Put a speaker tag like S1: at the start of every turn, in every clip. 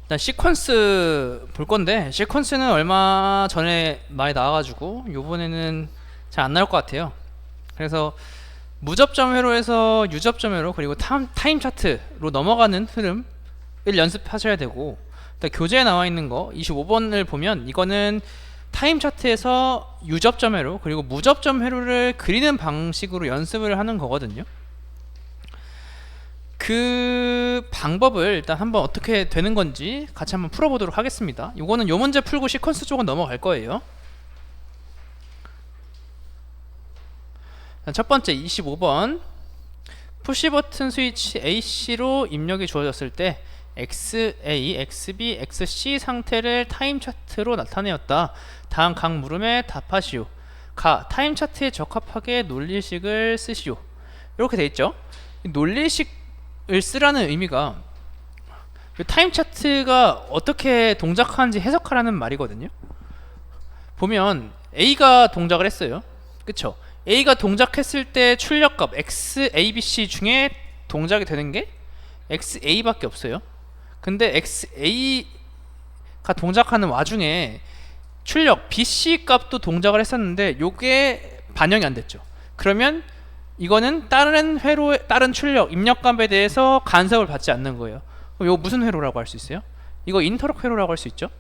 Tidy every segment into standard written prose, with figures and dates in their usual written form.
S1: 일단 시퀀스 볼 건데, 시퀀스는 얼마 전에 많이 나와가지고 요번에는 잘 안 나올 것 같아요. 그래서 무접점 회로에서 유접점 회로, 그리고 타임 차트로 넘어가는 흐름을 연습하셔야 되고, 일단 교재에 나와 있는 거 25번을 보면 이거는 타임 차트에서 유접점 회로 그리고 무접점 회로를 그리는 방식으로 연습을 하는 거거든요. 그 방법을 일단 한번 어떻게 되는 건지 같이 한번 풀어보도록 하겠습니다. 요거는 요 문제 풀고 시퀀스 쪽은 넘어갈 거예요. 첫 번째 25번, 푸시 버튼 스위치 AC로 입력이 주어졌을 때 XA, XB, XC 상태를 타임 차트로 나타내었다. 다음 각 물음에 답하시오. 가, 타임 차트에 적합하게 논리식을 쓰시오. 이렇게 돼 있죠. 논리식을 쓰라는 의미가 타임 차트가 어떻게 동작하는지 해석하라는 말이거든요. 보면 A가 동작을 했어요. 그쵸? A가 동작했을 때 출력값 X, A, B, C 중에 동작이 되는 게 XA 밖에 없어요. 근데 XA가 동작하는 와중에 출력 BC 값도 동작을 했었는데 요게 반영이 안 됐죠. 그러면 이거는 다른 회로, 다른 출력 입력값에 대해서 간섭을 받지 않는 거예요. 그럼 이거 무슨 회로라고 할 수 있어요? 이거 인터럭 회로라고 할 수 있죠.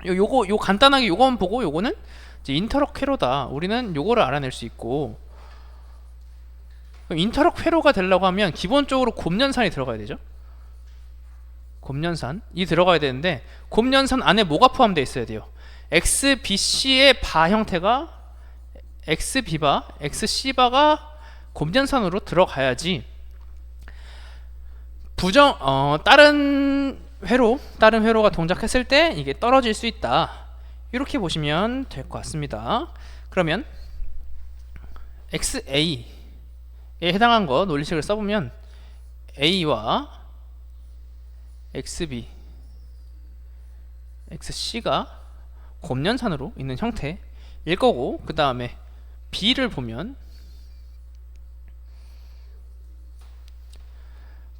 S1: 요 간단하게 요거만 보고 요거는 이제 인터럭 회로다. 우리는 요거를 알아낼 수 있고, 인터럭 회로가 되려고 하면 기본적으로 곱연산이 들어가야 되죠. 곱연산이 들어가야 되는데, 곱연산 안에 뭐가 포함되어 있어야 돼요? XBC의 바 형태가 XB바, XC바가 곱연산으로 들어가야지 다른 회로가 동작했을 때 이게 떨어질 수 있다. 이렇게 보시면 될 것 같습니다. 그러면 XA에 해당한 거 논리식을 써보면 A와 XB, XC가 곱연산으로 있는 형태일 거고, 그 다음에 B를 보면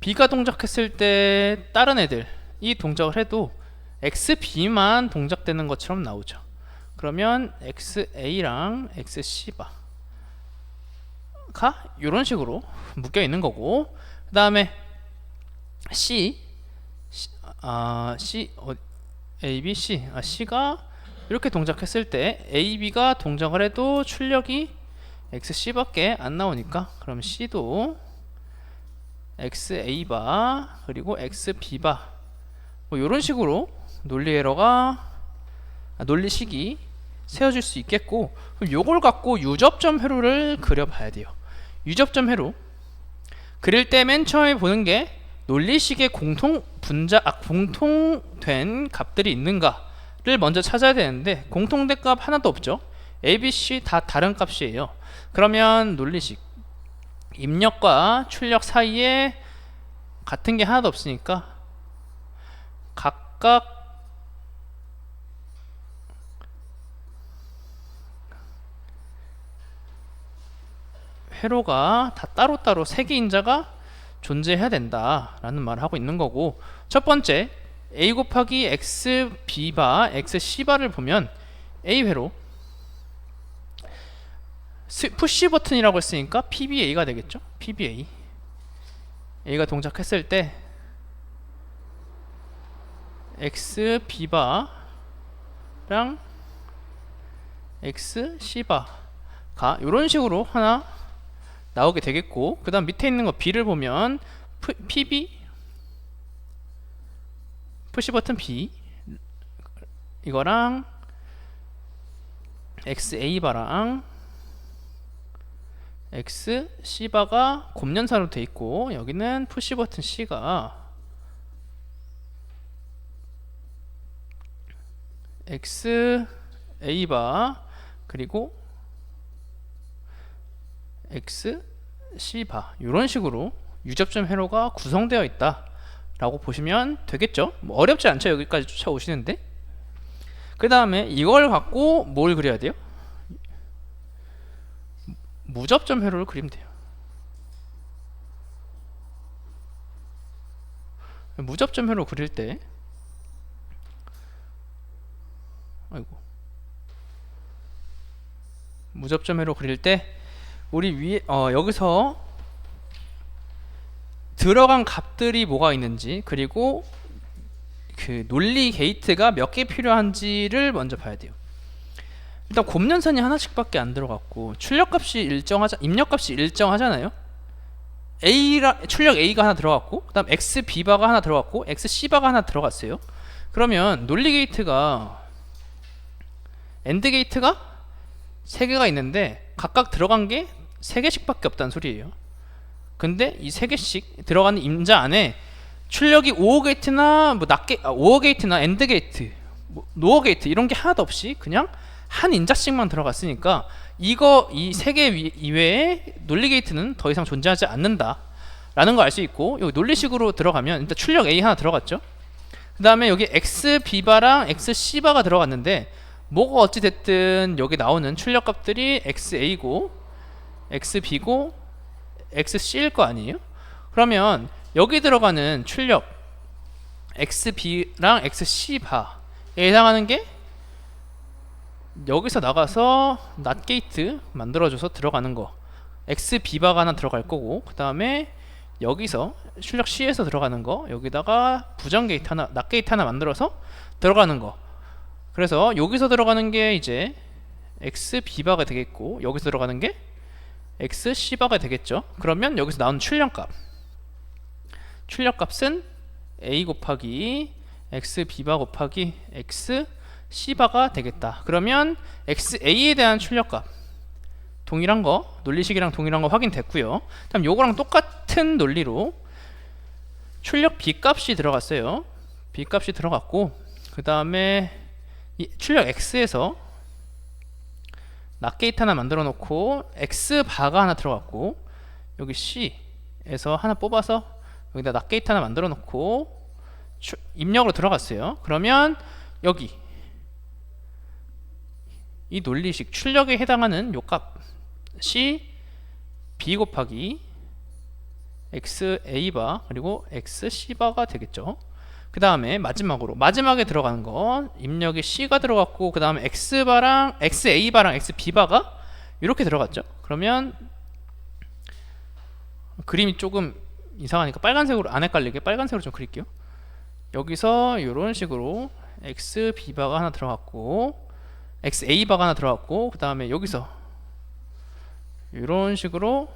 S1: B가 동작했을 때 다른 애들이 동작을 해도 XB만 동작되는 것처럼 나오죠. 그러면 XA랑 XC가 이런 식으로 묶여 있는 거고, 그 다음에 C, A, B, C, C가 이렇게 동작했을 때 AB가 동작을 해도 출력이 XC밖에 안 나오니까, 그럼 C도 XA바 그리고 XB바 뭐 이런 식으로 논리식이 세워질 수 있겠고, 그럼 요걸 갖고 유접점 회로를 그려봐야 돼요. 유접점 회로 그릴 때 맨 처음에 보는 게 논리식의 공통된 값들이 있는가를 먼저 찾아야 되는데, 공통된 값 하나도 없죠. A, B, C 다 다른 값이에요. 그러면 논리식 입력과 출력 사이에 같은 게 하나도 없으니까 각각 회로가 다 따로따로 세개인자가 존재해야 된다라는 말을 하고 있는 거고, 첫 번째 A 곱하기 XB바, XC바를 보면 A 회로 푸시 버튼이라고 했으니까 PBA가 되겠죠. PBA A가 동작했을 때 XB바랑 XC바가 이런 식으로 하나 나오게 되겠고, 그 다음 밑에 있는 거 B를 보면 PB 푸시 버튼 B 이거랑 XA바랑 XC바가 곱연산으로 돼 있고, 여기는 푸시 버튼 C가 XA바 그리고 XC바 이런 식으로 유접점 회로가 구성되어 있다 라고 보시면 되겠죠. 뭐 어렵지 않죠. 여기까지 쫓아오시는데, 그 다음에 이걸 갖고 뭘 그려야 돼요? 무접점 회로를 그리면 돼요. 무접점 회로 그릴 때 아이고. 무접점 회로 그릴 때 우리 위에 여기서 들어간 값들이 뭐가 있는지, 그리고 그 논리 게이트가 몇 개 필요한지를 먼저 봐야 돼요. 일단 곱연산이 하나씩밖에 안 들어갔고 출력값이 일정하자, 입력값이 일정하잖아요. 출력 A가 하나 들어갔고, 그다음 X B바가 하나 들어갔고, X C바가 하나 들어갔어요. 그러면 논리 게이트가, 엔드 게이트가 3개가 있는데 각각 들어간 게 3개씩밖에 없다는 소리예요. 근데 이 3개씩 들어가는 임자 안에 출력이 OR 게이트나 OR 게이트나 엔드 게이트, 노어 게이트 이런 게 하나도 없이 그냥 한 인자씩만 들어갔으니까 이 3개 이외에 논리 게이트는 더 이상 존재하지 않는다 라는 거 알 수 있고, 여기 논리식으로 들어가면 일단 출력 A 하나 들어갔죠. 그 다음에 여기 X B바랑 X C바가 들어갔는데 뭐가 어찌됐든 여기 나오는 출력 값들이 X A고 X B고 X C일 거 아니에요? 그러면 여기 들어가는 출력 X B랑 X C바에 해당하는 게 여기서 나가서 낫 게이트 만들어줘서 들어가는 거 X B바가 하나 들어갈 거고, 그 다음에 여기서 출력 C에서 들어가는 거 여기다가 부정 게이트 하나, 낫 게이트 하나 만들어서 들어가는 거. 그래서 여기서 들어가는 게 이제 X B바가 되겠고, 여기서 들어가는 게 X C바가 되겠죠. 그러면 여기서 나온 출력값은 A 곱하기 X B바 곱하기 X C바가 되겠다. 그러면 XA에 대한 출력값 동일한 거, 논리식이랑 동일한 거 확인됐고요. 다음 요거랑 똑같은 논리로 출력 B값이 들어갔어요. B값이 들어갔고, 그 다음에 이 출력 X에서 낫 게이트 하나 만들어 놓고 X바가 하나 들어갔고, 여기 C에서 하나 뽑아서 여기다 낫 게이트 하나 만들어 놓고 입력으로 들어갔어요. 그러면 여기 이 논리식 출력에 해당하는 요 값이 B 곱하기 XA바 그리고 XC바가 되겠죠. 그 다음에 마지막에 들어가는 거 입력이 C가 들어갔고, 그 다음에 X바랑 XA바랑 XB바가 이렇게 들어갔죠. 그러면 그림이 조금 이상하니까 빨간색으로, 안 헷갈리게 빨간색으로 좀 그릴게요. 여기서 이런 식으로 XB바가 하나 들어갔고 XA바가 하나 들어갔고, 그 다음에 여기서 이런 식으로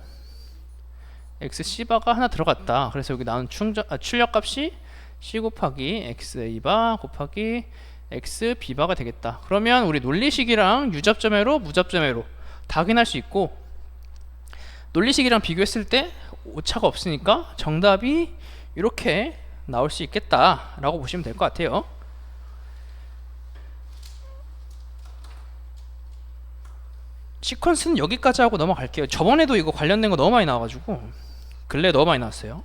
S1: XC바가 하나 들어갔다. 그래서 여기 나온 출력값이 C 곱하기 XA바 곱하기 XB바가 되겠다. 그러면 우리 논리식이랑 유접점 회로, 무접점 회로 다 확인할 수 있고, 논리식이랑 비교했을 때 오차가 없으니까 정답이 이렇게 나올 수 있겠다 라고 보시면 될 것 같아요. 시퀀스는 여기까지 하고 넘어갈게요. 저번에도 이거 관련된 거 너무 많이 나와가지고 근래 너무 많이 나왔어요.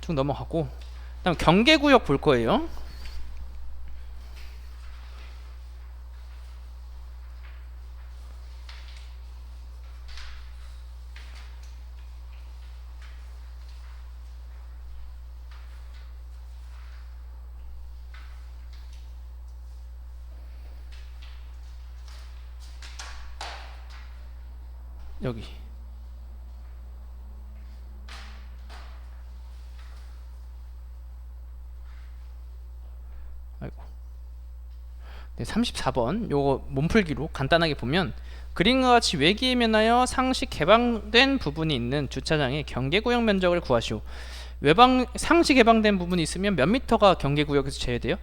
S1: 쭉 넘어가고, 그 다음 경계구역 볼 거예요. 여기 아이고. 네, 34번 요거 몸풀기로 간단하게 보면 그림과 같이 외기에 면하여 상시 개방된 부분이 있는 주차장의 경계구역 면적을 구하시오. 상시 개방된 부분이 있으면 몇 미터가 경계구역에서 제외돼요?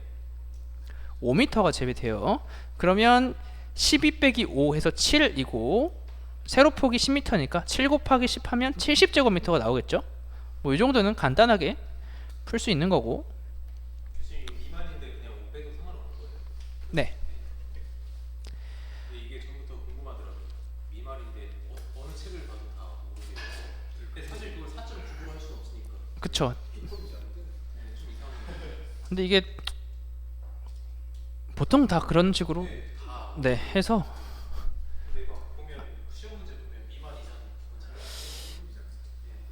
S1: 5미터가 제외돼요. 그러면 12 빼기 5 해서 7이고 세로폭이 10m니까 7 곱하기 10 하면 70제곱미터가 나오겠죠. 뭐 이 정도는 간단하게 풀 수 있는 거고.
S2: 교수님 미만인데 그냥 500은 상관없는 거예요?
S1: 네.
S2: 근데 이게 전부터 궁금하더라고요. 미만인데 어느 책을 봐도 다 모르겠고. 근데 사실 그걸 4.99로 할 수는 없으니까.
S1: 그쵸.
S2: 좀 이상한데.
S1: 근데 이게 보통 다 그런 식으로
S2: 네, 다.
S1: 네 해서
S2: 근데 막 보면 시험 문제 보면 미만 이상 기본 잘.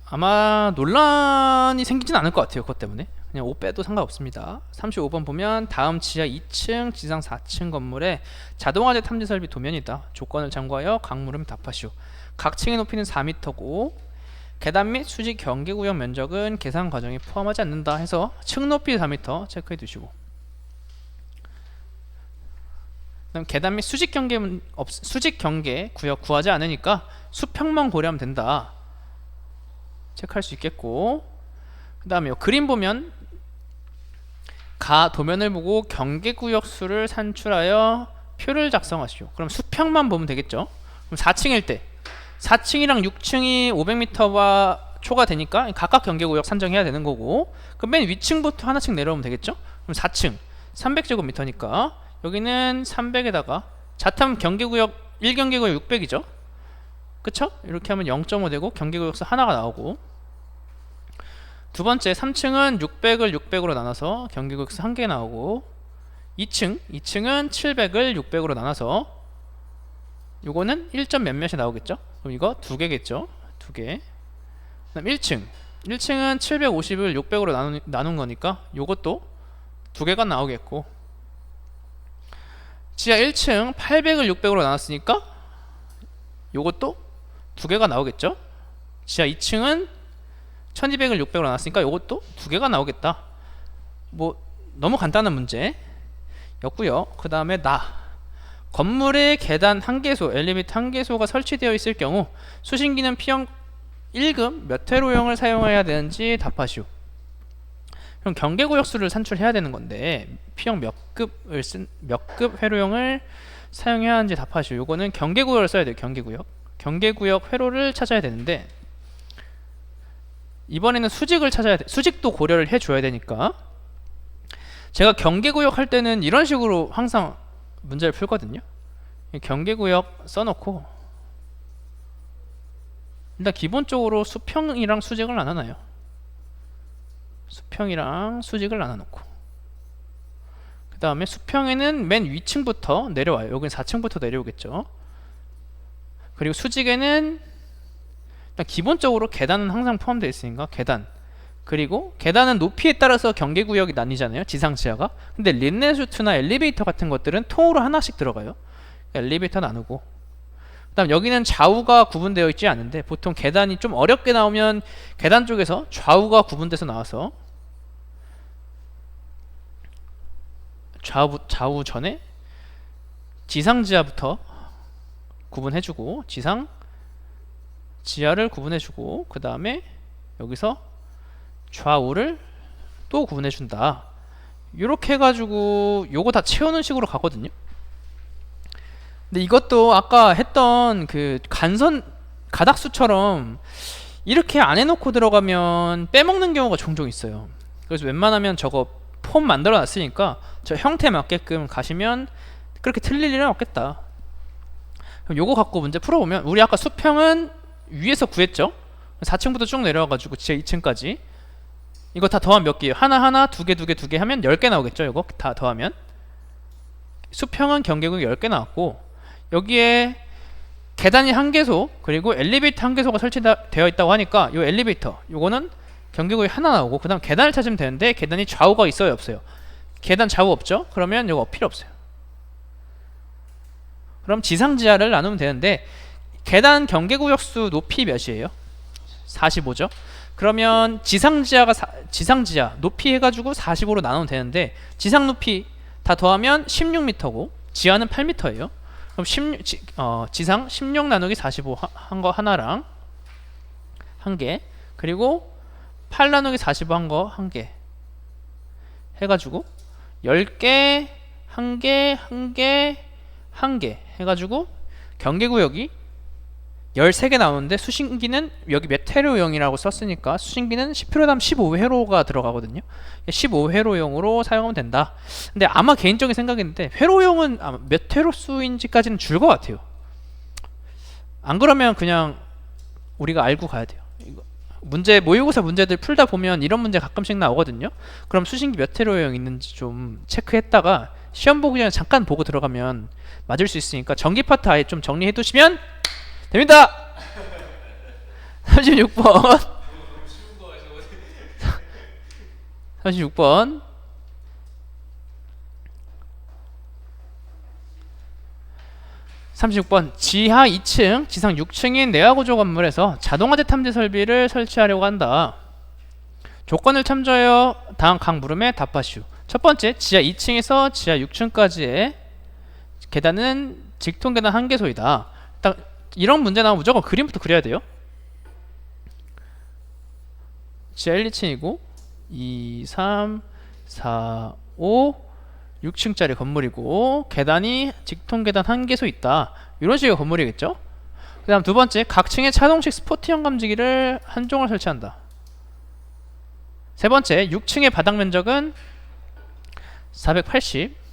S1: 아마 논란이 생기진 않을 것 같아요. 그것 때문에 그냥 5 빼도 상관없습니다. 35번 보면 다음 지하 2층, 지상 4층 건물에 자동화재 탐지 설비 도면이다. 조건을 참고하여 각 물음 답하시오. 각 층의 높이는 4m고 계단 및 수직 경계구역 면적은 계산 과정에 포함하지 않는다 해서 층 높이 4m 체크해 두시고, 그다음 계단 및 수직 경계 구역 구하지 않으니까 수평만 고려하면 된다 체크할 수 있겠고, 그 다음에 그림 보면 가 도면을 보고 경계구역 수를 산출하여 표를 작성하시오. 그럼 수평만 보면 되겠죠. 그럼 4층일 때 4층이랑 6층이 500m와 초과되니까 각각 경계구역 산정해야 되는 거고, 그럼 맨 위층부터 하나씩 내려오면 되겠죠. 그럼 4층 300제곱미터니까 여기는 300에다가 자탐 경계구역 1경계구역 600이죠. 그쵸? 이렇게 하면 0.5 되고 경계구역 수 하나가 나오고, 두 번째 3층은 600을 600으로 나눠서 경계구역 수 1개 나오고, 2층은 700을 600으로 나눠서 요거는 1점 몇몇이 나오겠죠. 그럼 이거 2개겠죠. 2개. 그다음 1층은 750을 600으로 나눈 거니까 요것도 2개가 나오겠고, 지하 1층 800을 600으로 나눴으니까 요것도 2개가 나오겠죠. 지하 2층은 1200을 600으로 나눴으니까 요것도 2개가 나오겠다. 뭐 너무 간단한 문제였고요. 그 다음에 건물에 계단 1개소, 엘리베이터 1개소가 설치되어 있을 경우 수신기는 P형 1급 몇 회로형을 사용해야 되는지 답하시오. 그럼 경계구역수를 산출해야 되는 건데 P형 몇 급 회로형을 사용해야 하는지 답하시오. 요거는 경계구역을 써야 돼요. 경계구역 회로를 찾아야 되는데, 이번에는 수직을 찾아야 돼. 수직도 고려를 해줘야 되니까 제가 경계구역 할 때는 이런 식으로 항상 문제를 풀거든요. 경계구역 써놓고 일단 기본적으로 수평이랑 수직을 나눠놔요. 수평이랑 수직을 나눠놓고, 그 다음에 수평에는 맨 위층부터 내려와요. 여기는 4층부터 내려오겠죠. 그리고 수직에는 일단 기본적으로 계단은 항상 포함되어 있으니까 계단, 그리고 계단은 높이에 따라서 경계구역이 나뉘잖아요. 지상 지하가. 근데 린넨슈트나 엘리베이터 같은 것들은 통으로 하나씩 들어가요. 엘리베이터 나누고, 그 다음 여기는 좌우가 구분되어 있지 않은데 보통 계단이 좀 어렵게 나오면 계단 쪽에서 좌우가 구분돼서 나와서 좌우 전에 지상 지하부터 구분해주고, 지상 지하를 구분해주고, 그 다음에 여기서 좌우를 또 구분해준다. 이렇게 해가지고 요거 다 채우는 식으로 가거든요. 근데 이것도 아까 했던 그 가닥수처럼 이렇게 안 해놓고 들어가면 빼먹는 경우가 종종 있어요. 그래서 웬만하면 저거 폼 만들어 놨으니까 저 형태 맞게끔 가시면 그렇게 틀릴 일은 없겠다. 그럼 요거 갖고 문제 풀어보면, 우리 아까 수평은 위에서 구했죠. 4층부터 쭉 내려와가지고 지하 2층까지 이거 다 더하면 몇 개예요? 하나, 2개, 2개 하면 10개 나오겠죠. 이거 다 더하면 수평은 경계구역 10개 나왔고, 여기에 계단이 1개소 그리고 엘리베이터 1개소가 설치되어 있다고 하니까 이 엘리베이터 요거는 경계구역이 하나 나오고, 그 다음 계단을 찾으면 되는데 계단이 좌우가 있어요 없어요? 계단 좌우 없죠? 그러면 이거 필요 없어요. 그럼 지상 지하를 나누면 되는데 계단 경계구역 수 높이 몇이에요? 45죠. 그러면 지상 지하 높이 해가지고 45로 나누면 되는데 지상 높이 다 더하면 16m고 지하는 8m예요. 그럼 지상 16 나누기 45 한 거 하나랑 1개, 그리고 8 나누기 45 한 거 1개 해가지고 10개, 1개, 1개, 1개 해가지고 경계구역이 13개 나오는데 수신기는 여기 몇 회로용이라고 썼으니까 수신기는 10회로당 15회로가 들어가거든요. 15회로용으로 사용하면 된다. 근데 아마 개인적인 생각인데 회로용은 아마 몇 회로 수인지까지는 줄 것 같아요. 안 그러면 그냥 우리가 알고 가야 돼요. 모의고사 문제들 풀다 보면 이런 문제 가끔씩 나오거든요. 그럼 수신기 몇 회로용 있는지 좀 체크했다가 시험 보기 전에 잠깐 보고 들어가면 맞을 수 있으니까 전기 파트 아예 좀 정리해 두시면 됩니다. 36번 36번. 지하 2층, 지상 6층인 내화구조 건물에서 자동화재 탐지 설비를 설치하려고 한다. 조건을 참조하여 다음 각 물음에 답하시오. 첫 번째, 지하 2층에서 지하 6층까지의 계단은 직통 계단 한 개소이다. 딱 이런 문제 나오면 무조건 그림부터 그려야 돼요. 지하 1, 2층이고 2, 3, 4, 5, 6층짜리 건물이고 계단이 직통 계단 한 개소 있다. 이런 식의 건물이겠죠. 그 다음 두 번째, 각 층에 차동식 스포티형 감지기를 한 종을 설치한다. 세 번째, 6층의 바닥 면적은 480,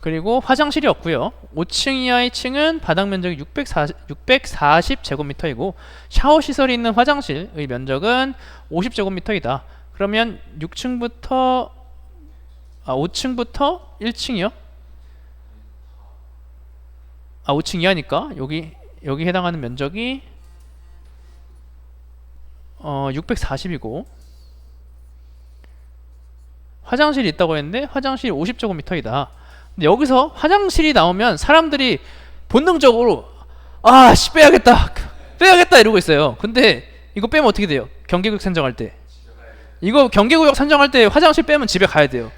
S1: 그리고 화장실이 없고요. 5층 이하의 층은 바닥 면적이 640제곱미터이고 샤워 시설이 있는 화장실의 면적은 50제곱미터이다. 그러면 5층부터 1층이요? 5층 이하니까 여기 해당하는 면적이 640이고 화장실이 있다고 했는데 화장실이 50제곱미터이다. 근데 여기서 화장실이 나오면 사람들이 본능적으로 씨 빼야겠다 이러고 있어요. 근데 이거 빼면 어떻게 돼요? 경계구역 산정할 때 이거 경계구역 산정할 때 화장실 빼면 집에 가야 돼요.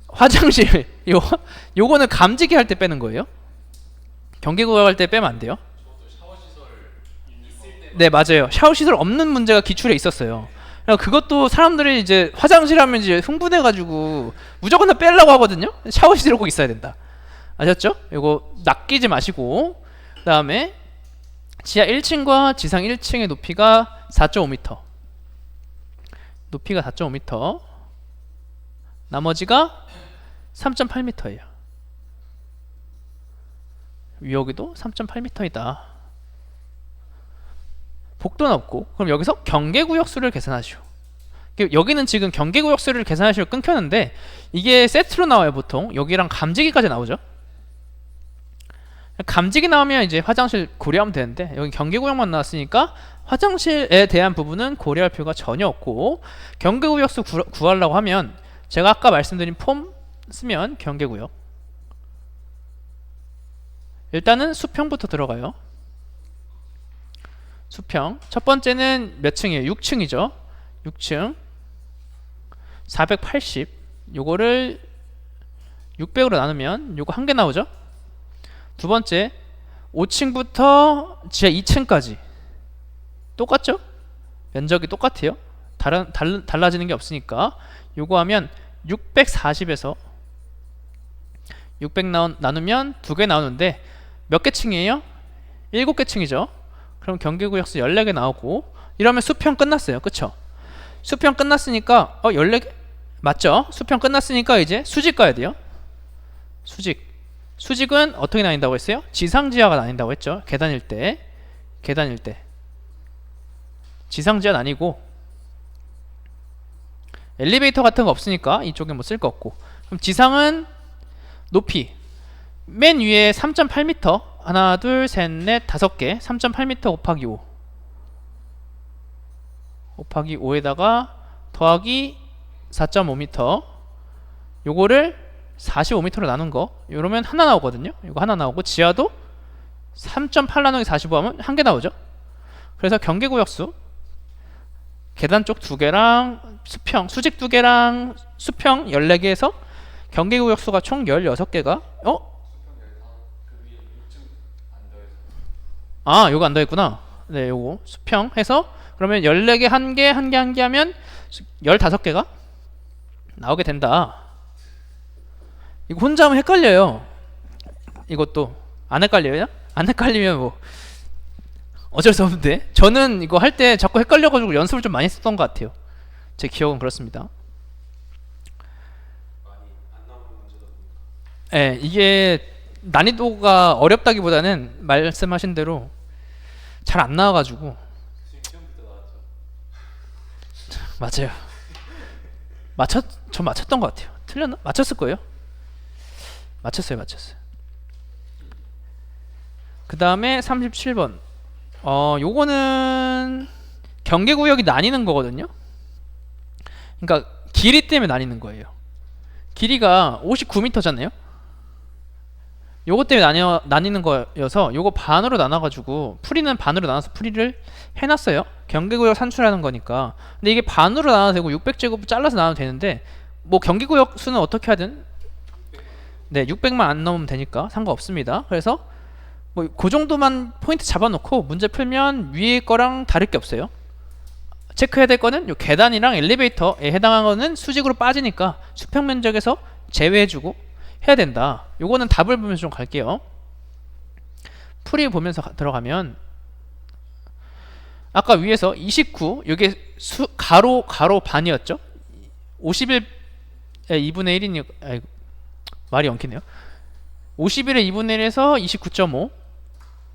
S1: 화장실 요거는 감지기 할 때 빼는 거예요. 경계구역 할 때 빼면 안 돼요. 네, 맞아요. 샤워 시설 없는 문제가 기출에 있었어요. 그것도 사람들이 이제 화장실 하면 이제 흥분해가지고 무조건 다 빼려고 하거든요. 샤워 시설 꼭 있어야 된다. 아셨죠? 이거 낚이지 마시고. 그 다음에 지하 1층과 지상 1층의 높이가 4.5m. 높이가 4.5m. 나머지가 3.8m예요. 여기도 3.8m이다. 복도는 없고, 그럼 여기서 경계구역수를 계산하시오. 여기는 지금 경계구역수를 계산하시오 끊겼는데 이게 세트로 나와요. 보통 여기랑 감지기까지 나오죠. 감지기 나오면 이제 화장실 고려하면 되는데 여기 경계구역만 나왔으니까 화장실에 대한 부분은 고려할 필요가 전혀 없고, 경계구역수 구하려고 하면 제가 아까 말씀드린 폼 쓰면 경계구역, 일단은 수평부터 들어가요. 수평 첫 번째는 몇 층이에요? 6층이죠. 6층 480, 요거를 600으로 나누면 요거 한 개 나오죠. 두 번째 5층부터 지하 2층까지 똑같죠? 면적이 똑같아요. 달라지는 게 없으니까 요거 하면 640에서 600 나누면 2개 나오는데 몇 개 층이에요? 7개 층이죠. 그럼 경계구역수 14개 나오고, 이러면 수평 끝났어요. 그쵸? 수평 끝났으니까 14개? 맞죠? 수평 끝났으니까 이제 수직 가야 돼요. 수직은 어떻게 나뉜다고 했어요? 지상지하가 나뉜다고 했죠. 계단일 때 지상지하 나뉘고, 엘리베이터 같은 거 없으니까 이쪽에 뭐 쓸 거 없고, 그럼 지상은 높이 맨 위에 3.8m, 하나 둘 셋 넷 5개, 3.8m 곱하기 5 곱하기 5에다가 더하기 4.5m, 요거를 45m로 나눈 거, 이러면 하나 나오거든요. 이거 하나 나오고, 지하도 3.8 나누기 45 하면 한 개 나오죠. 그래서 경계구역수 계단 쪽 2개랑 수직 2개랑 수평 14개에서 경계구역수가 총 16개가 요거 안 더했구나. 네, 요거 수평 해서 그러면 14개 한 개 하면 15개가 나오게 된다. 이거 혼자 하면 헷갈려요. 이것도 안 헷갈려요? 안 헷갈리면 뭐 어쩔 수 없는데, 저는 이거 할 때 자꾸 헷갈려가지고 연습을 좀 많이 했었던 것 같아요. 제 기억은 그렇습니다. 네, 이게 난이도가 어렵다기보다는 말씀하신 대로 잘 안 나와가지고. 맞아요. 저 맞췄던 것 같아요. 틀렸나? 맞췄을 거예요. 맞췄어요. 그 다음에 37번 요거는 경계구역이 나뉘는 거거든요. 그러니까 길이 때문에 나뉘는 거예요. 길이가 59m잖아요. 요거 때문에 나뉘는 거여서 요거 반으로 나눠가지고 풀이는 반으로 나눠서 풀이를 해놨어요. 경계구역 산출하는 거니까. 근데 이게 반으로 나눠도 되고 600제곱 잘라서 나눠도 되는데 뭐 경계구역 수는 어떻게 하든 네 600만 안 넘으면 되니까 상관없습니다. 그래서 뭐 그 정도만 포인트 잡아놓고 문제 풀면 위에 거랑 다를 게 없어요. 체크해야 될 거는 요 계단이랑 엘리베이터에 해당한 거는 수직으로 빠지니까 수평 면적에서 제외해주고 해야 된다. 요거는 답을 보면서 좀 갈게요. 풀이 보면서 들어가면 아까 위에서 29 요게 가로 반이었죠. 51에 2분의 1이니 말이 엉키네요. 51에 2분의 1에서 29.5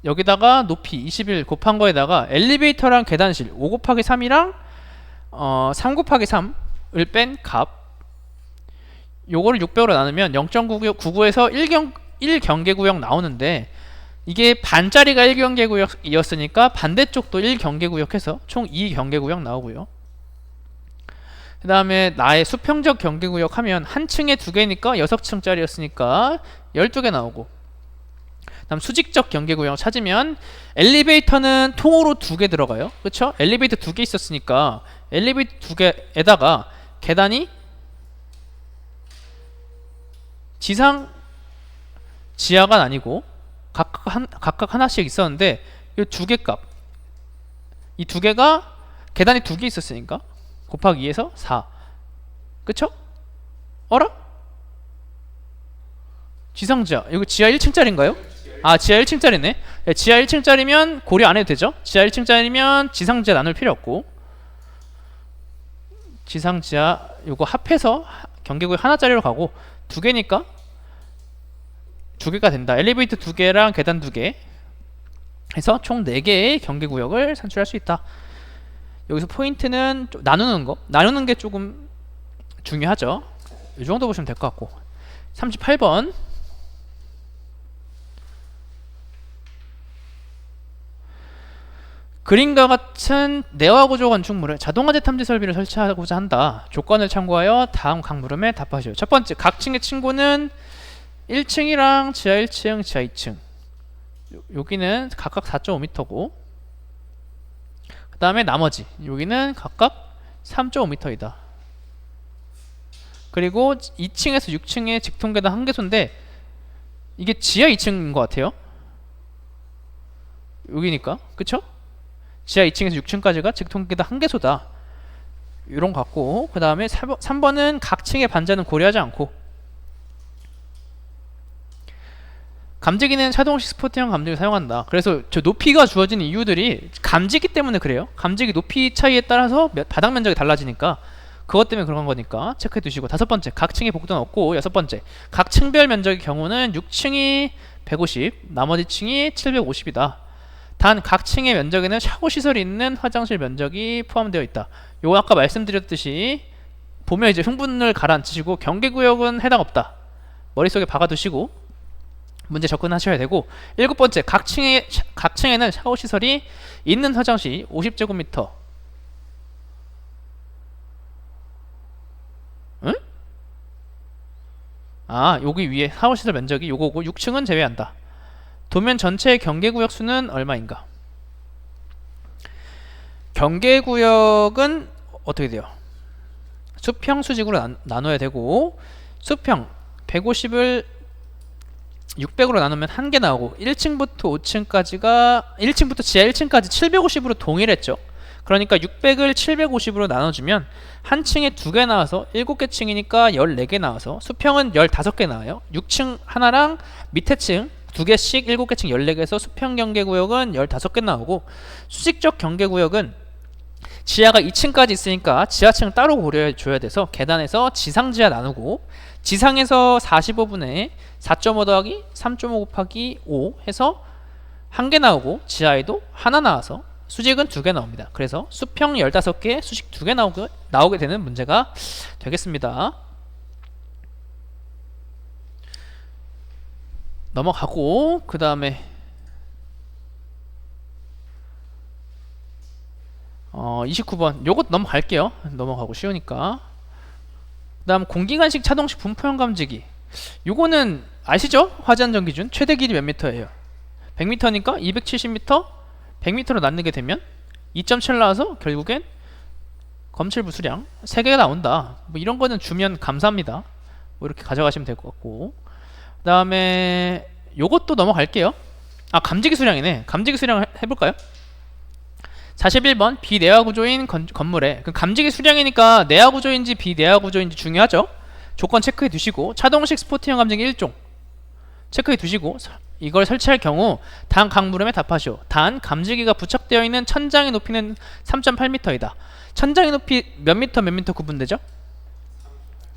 S1: 여기다가 높이 21 곱한 거에다가 엘리베이터랑 계단실 5 곱하기 3이랑 3 곱하기 3을 뺀 값 요거를 600으로 나누면 0.99에서 1경계구역 나오는데 이게 반짜리가 1경계구역이었으니까 반대쪽도 1경계구역 해서 총 2경계구역 나오고요. 그 다음에 나의 수평적 경계구역 하면 한 층에 2개니까 6층짜리였으니까 12개 나오고, 다음 수직적 경계구역 찾으면 엘리베이터는 통으로 2개 들어가요. 그쵸? 엘리베이터 2개 있었으니까 엘리베이터 2개에다가 계단이 지상 지하가 아니고 각각 하나씩 있었는데 이 2개 값, 이 2개가 계단이 2개 있었으니까 곱하기 2에서 4. 그쵸? 어라? 지상 지하, 이거 지하 1층짜리인가요? 아, 지하 1층짜리네. 네, 지하 1층짜리면 고려 안 해도 되죠? 지하 1층짜리면 지상 지하 나눌 필요 없고, 지상 지하 요거 합해서 경계구역 하나짜리로 가고 2개니까 2개가 된다. 엘리베이터 2개랑 계단 2개 해서 총 4개의 경계구역을 산출할 수 있다. 여기서 포인트는 나누는 거, 나누는 게 조금 중요하죠. 이 정도 보시면 될 것 같고, 38번 그림과 같은 내화구조 건축물에 자동화재 탐지 설비를 설치하고자 한다. 조건을 참고하여 다음 각 물음에 답하시오. 첫 번째, 각 층의 층고는 1층이랑 지하 1층, 지하 2층. 여기는 각각 4.5m고, 그 다음에 나머지 여기는 각각 3.5m이다. 그리고 2층에서 6층의 직통계단 한개소인데 이게 지하 2층인 것 같아요. 여기니까 그쵸? 지하 2층에서 6층까지가 직통계단 한개소다. 이런 거 같고, 그 다음에 3번은 각 층의 반자는 고려하지 않고, 감지기는 차동식 스포트형 감지기를 사용한다. 그래서 저 높이가 주어진 이유들이 감지기 때문에 그래요. 감지기 높이 차이에 따라서 바닥 면적이 달라지니까 그것 때문에 그런 거니까 체크해 두시고, 5번째, 각 층의 복도는 없고, 6번째, 각 층별 면적의 경우는 6층이 150, 나머지 층이 750이다. 단 각 층의 면적에는 샤워 시설이 있는 화장실 면적이 포함되어 있다. 요거 아까 말씀드렸듯이 보면 이제 흥분을 가라앉히시고 경계구역은 해당 없다. 머릿속에 박아두시고 문제 접근하셔야 되고, 7번째, 각 층에는 샤워 시설이 있는 화장실 50제곱미터. 응? 아, 여기 위에 샤워 시설 면적이 요거고 6층은 제외한다. 도면 전체의 경계구역 수는 얼마인가? 경계구역은 어떻게 돼요? 수평 수직으로 나눠야 되고, 수평 150을 600으로 나누면 1개 나오고, 1층부터 5층까지가 1층부터 지하 1층까지 750으로 동일했죠. 그러니까 600을 750으로 나눠주면 한 층에 2개 나와서 7개 층이니까 14개 나와서 수평은 15개 나와요. 6층 하나랑 밑에 층 2개씩 7개 층 14개에서 수평 경계구역은 15개 나오고, 수직적 경계구역은 지하가 2층까지 있으니까 지하층 따로 고려해 줘야 돼서 계단에서 지상 지하 나누고, 지상에서 45분의 4.5 더하기 3.5 곱하기 5 해서 1개 나오고, 지하에도 하나 나와서 수직은 2개 나옵니다. 그래서 수평 15개, 수직 2개 나오게 되는 문제가 되겠습니다. 넘어가고, 그 다음에 29번 요것 넘어갈게요. 넘어가고 쉬우니까. 그다음 공기간식 차동식 분포형 감지기. 요거는 아시죠? 화재안전 기준 최대 길이 몇 미터예요? 100m니까 270m 100m로 나누게 되면 2.7 나와서 결국엔 검출부 수량 3개가 나온다. 뭐 이런 거는 주면 감사합니다. 뭐 이렇게 가져가시면 될 것 같고. 그 다음에 요것도 넘어갈게요. 감지기 수량이네. 감지기 수량 해볼까요? 41번 비내화 구조인 건물에 그 감지기 수량이니까 내화 구조인지 비내화 구조인지 중요하죠. 조건 체크해 두시고 차동식 스포티형 감지기 1종 체크해 두시고 이걸 설치할 경우 다음 각 물음에 답하시오. 단 감지기가 부착되어 있는 천장의 높이는 3.8m이다. 천장의 높이 몇 미터 구분되죠?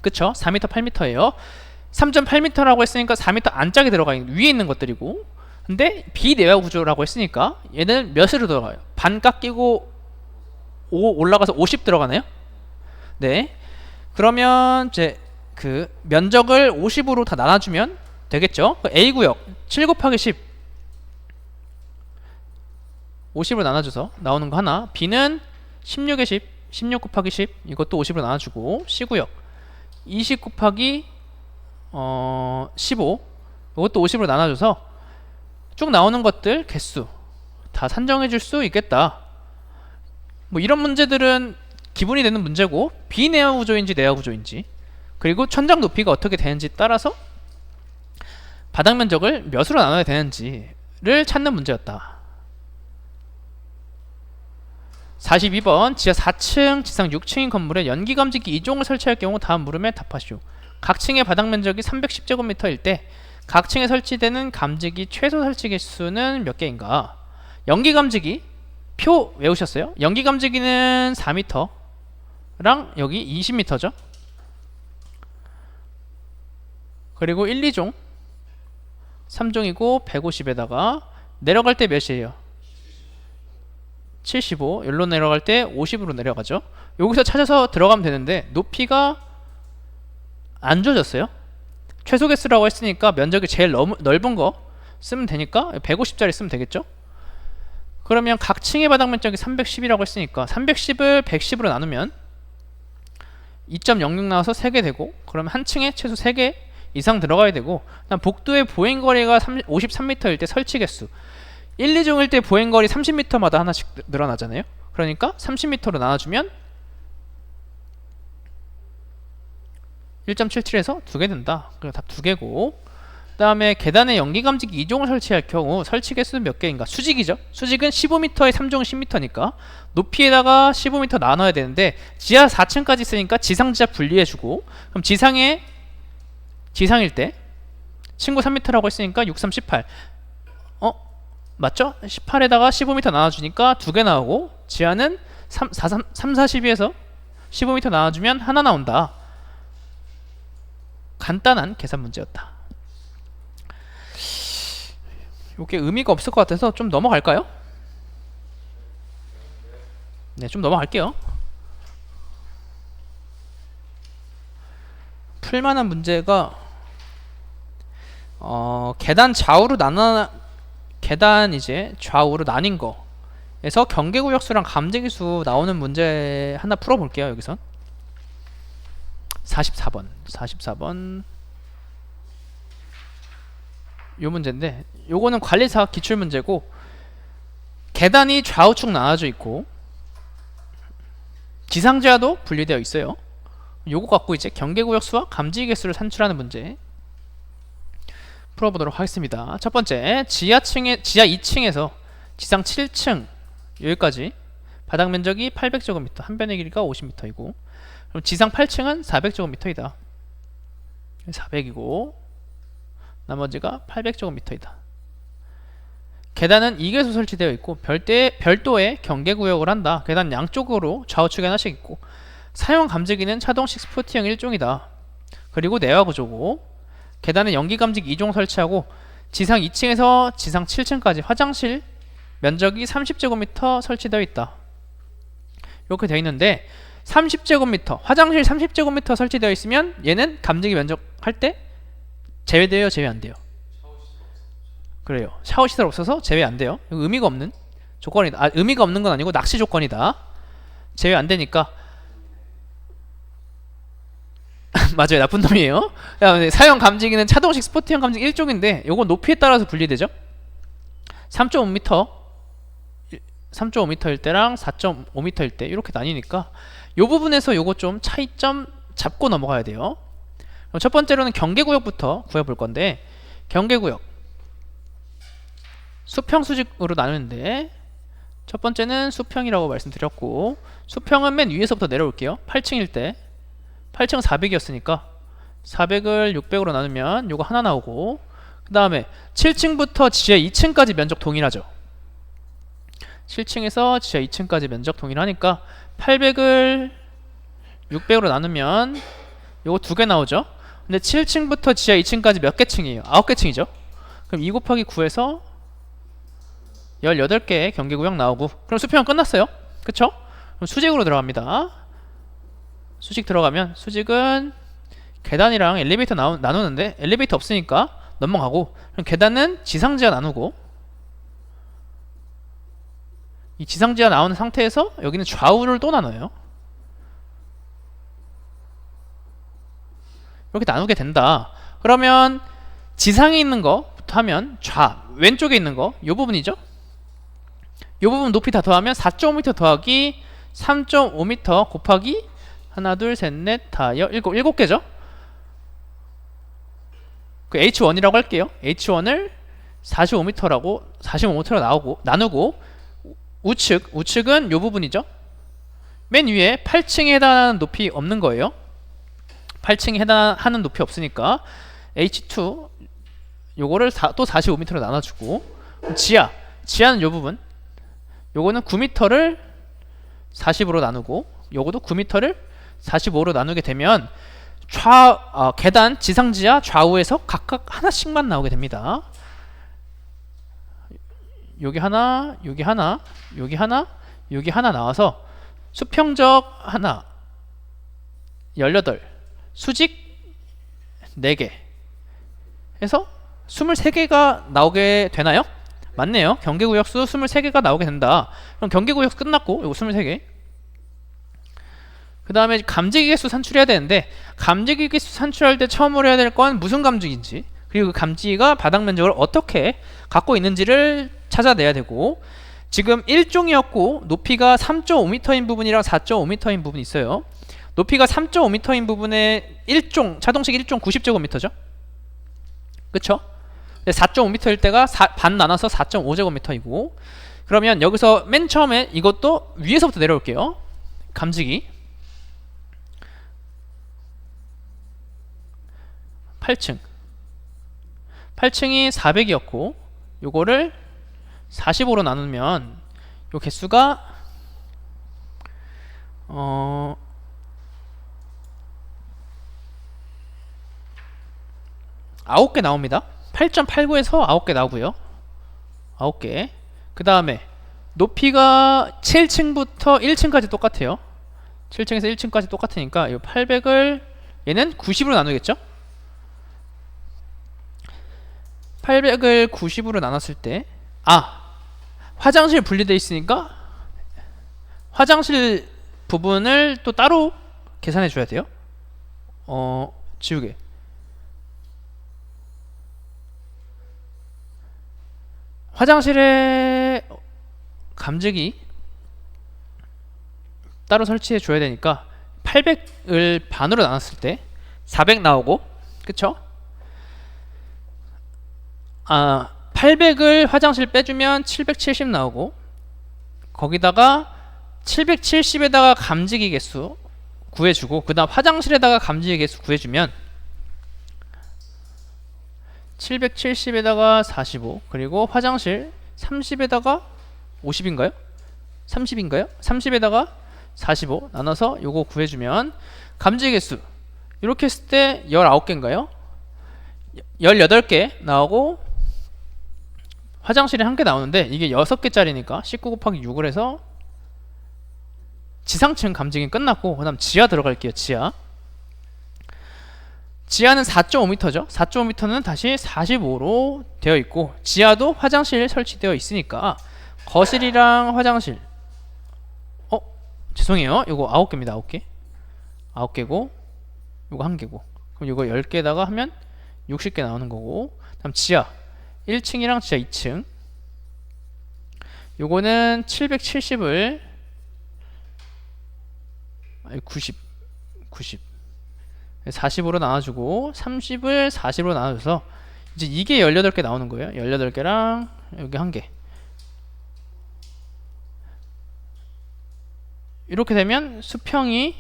S1: 그쵸? 4m 8m예요. 3.8m라고 했으니까 4m 안짝에 들어가 있는 위에 있는 것들이고, 근데 비내화 구조라고 했으니까 얘는 몇으로 들어가요? 반 깎이고 5 올라가서 50 들어가나요? 네. 그러면 이제 그 면적을 50으로 다 나눠주면 되겠죠? A구역 7 곱하기 10 50으로 나눠줘서 나오는 거 하나. B는 16에 10 16 곱하기 10 이것도 50으로 나눠주고, C구역 20 곱하기 15 이것도 50으로 나눠줘서 쭉 나오는 것들 개수 다 산정해 줄 수 있겠다. 뭐 이런 문제들은 기본이 되는 문제고, 비내화 구조인지 내화 구조인지, 그리고 천장 높이가 어떻게 되는지 따라서 바닥 면적을 몇으로 나눠야 되는지를 찾는 문제였다. 42번 지하 4층 지상 6층인 건물에 연기감지기 2종을 설치할 경우 다음 물음에 답하시오. 각 층의 바닥 면적이 310제곱미터일 때 각 층에 설치되는 감지기 최소 설치 개수는 몇 개인가? 연기감지기 표 외우셨어요? 연기감지기는 4m랑 여기 20m죠. 그리고 1, 2종 3종이고 150에다가 내려갈 때 몇이에요? 75. 여기로 내려갈 때 50으로 내려가죠. 여기서 찾아서 들어가면 되는데 높이가 안 줘졌어요. 최소 개수라고 했으니까 면적이 제일 넓은 거 쓰면 되니까 150짜리 쓰면 되겠죠. 그러면 각 층의 바닥 면적이 310이라고 했으니까 310을 110으로 나누면 2.06 나와서 3개 되고, 그러면 한 층에 최소 3개 이상 들어가야 되고, 그다음 복도의 보행거리가 53m일 때 설치 개수 1, 2종일 때 보행거리 30m마다 하나씩 늘어나잖아요. 그러니까 30m로 나눠주면 1.77에서 2개 된다. 그럼 답 2개고, 그 다음에 계단에 연기감지기 2종을 설치할 경우 설치 개수는 몇 개인가? 수직이죠. 수직은 15m에 3종은 10m니까 높이에다가 15m 나눠야 되는데 지하 4층까지 있으니까 지상 지하 분리해주고, 그럼 지상일 때 친구 3m라고 했으니까 6, 3, 18 맞죠? 18에다가 15m 나눠주니까 2개 나오고, 지하는 3, 42에서 15m 나눠주면 하나 나온다. 간단한 계산 문제였다. 이게 의미가 없을 것 같아서 좀 넘어갈까요? 네, 좀 넘어갈게요. 풀만한 문제가 계단 이제 좌우로 나뉜 거에서 경계구역수랑 감지기수 나오는 문제 하나 풀어볼게요. 여기선 44번 요 문제인데, 요거는 관리사업 기출문제고, 계단이 좌우측 나눠져 있고 지상지하도 분리되어 있어요. 요거 갖고 이제 경계구역수와 감지기 개수를 산출하는 문제 풀어보도록 하겠습니다. 첫 번째, 지하 2층에서 지상 7층 여기까지 바닥 면적이 800제곱미터, 한 변의 길이가 50m이고, 그럼 지상 8층은 400제곱미터이다. 400이고 나머지가 800제곱미터이다. 계단은 2개소 설치되어 있고 별도의 경계구역을 한다. 계단 양쪽으로 좌우측에 하나씩 있고, 사용 감지기는 차동식 스포티형 1종이다. 그리고 내화 구조고, 계단에 연기감지기 2종 설치하고 지상 2층에서 지상 7층까지 화장실 면적이 30제곱미터 설치되어 있다. 이렇게 되어 있는데 30제곱미터, 화장실 30제곱미터 설치되어 있으면 얘는 감지기 면적 할 때 제외돼요, 제외 안 돼요? 그래요. 샤워시설 없어서 제외 안 돼요. 의미가 없는 조건이다. 의미가 없는 건 아니고 낚시 조건이다. 제외 안 되니까 맞아요. 나쁜 놈이에요. 사용 감지기는 차동식 스포티형 감지기 일종인데 요건 높이에 따라서 분리되죠. 3.5m 3.5m일 때랑 4.5m일 때 이렇게 나뉘니까 요 부분에서 요거 좀 차이점 잡고 넘어가야 돼요. 그럼 첫 번째로는 경계구역부터 구해볼 건데, 경계구역 수평 수직으로 나누는데 첫 번째는 수평이라고 말씀드렸고, 수평은 맨 위에서부터 내려올게요. 8층일 때 8층 400이었으니까 400을 600으로 나누면 요거 하나 나오고, 그 다음에 7층부터 지하 2층까지 면적 동일하죠. 7층에서 지하 2층까지 면적 동일하니까 800을 600으로 나누면 요거 두 개 나오죠. 근데 7층부터 지하 2층까지 몇 개 층이에요? 9개 층이죠. 그럼 2 곱하기 9에서 18개의 경계구역 나오고, 그럼 수평은 끝났어요. 그쵸? 그럼 수직으로 들어갑니다. 수직 들어가면, 수직은 계단이랑 엘리베이터 나누는데 엘리베이터 없으니까 넘어가고, 그럼 계단은 지상지하 나누고, 이 지상지하 나오는 상태에서 여기는 좌우를 또 나눠요. 이렇게 나누게 된다. 그러면 지상에 있는 거부터 하면 왼쪽에 있는 거, 요 부분이죠. 요 부분 높이 다 더하면 4.5m 더하기 3.5m 곱하기 하나 둘 셋 넷 다섯 일곱 개죠. 그 H1이라고 할게요. H1을 45m로 나누고 우측은 요 부분이죠. 맨 위에 8층에 해당하는 높이 없는 거예요. 8층에 해당하는 높이 없으니까 H2 요거를 또 45m로 나눠주고, 지하는 요 부분, 요거는 9m를 40으로 나누고, 요거도 9m를 45로 나누게 되면 계단 지상지하 좌우에서 각각 하나씩만 나오게 됩니다. 여기 하나, 여기 하나, 여기 하나, 여기 하나 나와서 수평적 하나 18, 수직 4개 해서 23개가 나오게 되나요? 맞네요. 경계구역 수 23개가 나오게 된다. 그럼 경계구역 끝났고, 요거 23개. 그 다음에 감지기 개수 산출해야 되는데, 감지기 개수 산출할 때 처음으로 해야 될 건 무슨 감지기인지, 그리고 그 감지기가 바닥 면적을 어떻게 갖고 있는지를 찾아내야 되고, 지금 1종이었고 높이가 3.5m인 부분이랑 4.5m인 부분이 있어요. 높이가 3.5m인 부분에 차동식 1종 90제곱미터죠. 그쵸? 4.5m일 때가 반 나눠서 4.5제곱미터이고, 그러면 여기서 맨 처음에 이것도 위에서부터 내려올게요. 감지기 8층이 400이었고 요거를 45로 나누면 요 개수가 9개 나옵니다. 8.89에서 9개 나오고요. 9개. 그 다음에 높이가 7층부터 1층까지 똑같아요. 7층에서 1층까지 똑같으니까 이 800을 얘는 90으로 나누겠죠? 800을 90으로 나눴을 때 화장실 분리되어 있으니까 화장실 부분을 또 따로 계산해 줘야 돼요. 지우개. 화장실에 감지기 따로 설치해 줘야 되니까 800을 반으로 나눴을 때 400 나오고, 그쵸? 800을 화장실 빼주면 770 나오고, 거기다가 770에다가 감지기 개수 구해주고, 그 다음 화장실에다가 감지기 개수 구해주면 770에다가 45, 그리고 화장실 30에다가 50인가요? 30인가요? 30에다가 45 나눠서 요거 구해주면 감지 개수 이렇게 했을 때 19개인가요? 18개 나오고, 화장실에 1개 나오는데 이게 6개짜리니까 19 곱하기 6을 해서 지상층 감지기 끝났고, 그 다음 지하 들어갈게요. 지하는 4.5m죠. 4.5m는 다시 45로 되어 있고, 지하도 화장실 설치되어 있으니까 거실이랑 화장실 죄송해요. 요거 9개입니다. 9개. 9개고 요거 1개고. 그럼 요거 10개에다가 하면 60개 나오는 거고. 다음 지하 1층이랑 지하 2층. 요거는 770을 90 40으로 나눠주고 30을 40으로 나눠줘서 이제 이게 18개 나오는 거예요. 18개랑 여기 1개. 이렇게 되면 수평이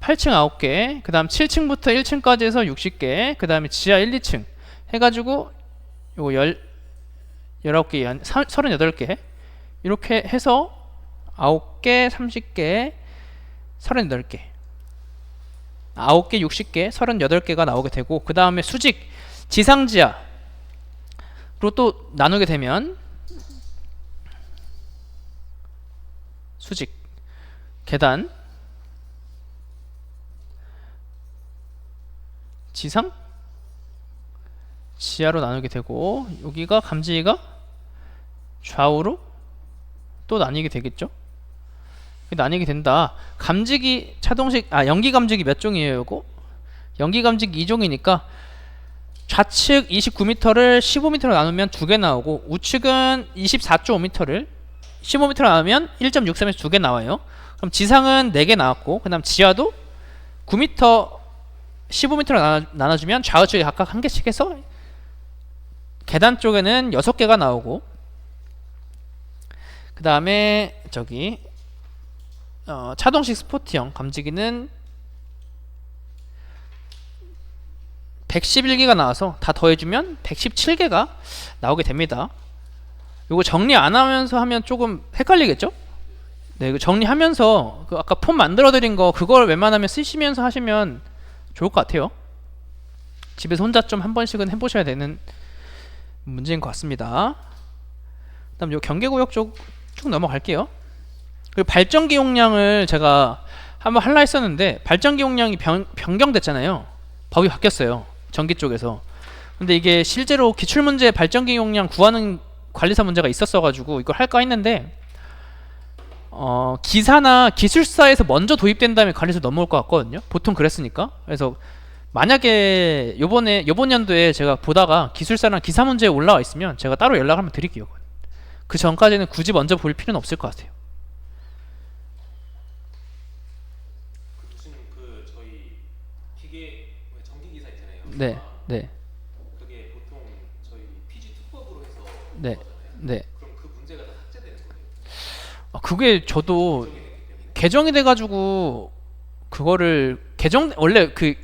S1: 8층 9개, 그 다음 7층부터 1층까지 해서 60개, 그 다음에 지하 1, 2층 해가지고 요거 19개, 38개 이렇게 해서 9개, 30개, 38개 9개, 60개, 38개가 나오게 되고, 그 다음에 수직 지상지하로 또 나누게 되면 수직 계단 지상 지하로 나누게 되고, 여기가 감지기가 좌우로 또 나뉘게 되겠죠. 나뉘게 된다. 감지기 차동식 연기 감지기 몇 종이에요? 이거 연기 감지기 2종이니까 좌측 29m를 15m로 나누면 2개 나오고, 우측은 24.5m를 15m로 나누면 1.63에서 2개 나와요. 그럼 지상은 4개 나왔고, 그 다음 지하도 9m 15m로 나눠주면 좌우측에 각각 1개씩 해서 계단 쪽에는 6개가 나오고, 그 다음에 저기 차동식 스포트형 감지기는 111개가 나와서 다 더해주면 117개가 나오게 됩니다. 이거 정리 안 하면서 하면 조금 헷갈리겠죠? 네, 이거 정리하면서 그 아까 폼 만들어 드린 거 그걸 웬만하면 쓰시면서 하시면 좋을 것 같아요. 집에서 혼자 좀 한 번씩은 해보셔야 되는 문제인 것 같습니다. 그다음 요 경계구역 쪽 쭉 넘어갈게요. 그리고 발전기 용량을 제가 한번 할라 했었는데 발전기 용량이 변경됐잖아요. 법이 바뀌었어요. 전기 쪽에서. 근데 이게 실제로 기출문제 발전기 용량 구하는 관리사 문제가 있었어가지고 이걸 할까 했는데 기사나 기술사에서 먼저 도입된 다음에 관리사 넘어올 것 같거든요. 보통 그랬으니까. 그래서 만약에 요번 연도에 제가 보다가 기술사랑 기사 문제에 올라와 있으면 제가 따로 연락을 한번 드릴게요. 그 전까지는 굳이 먼저 볼 필요는 없을 것 같아요.
S2: 무슨 그 저희 기계 전기 기사 있잖아요.
S1: 네, 네,
S2: 그게 보통 저희 PG 특법으로 해서
S1: 네,
S2: 거잖아요.
S1: 네.
S2: 그럼 그 문제가 다 삭제되는 거예요?
S1: 그게 저도
S2: 개정이 됐기 때문에.
S1: 개정이 돼가지고 그거를 원래 그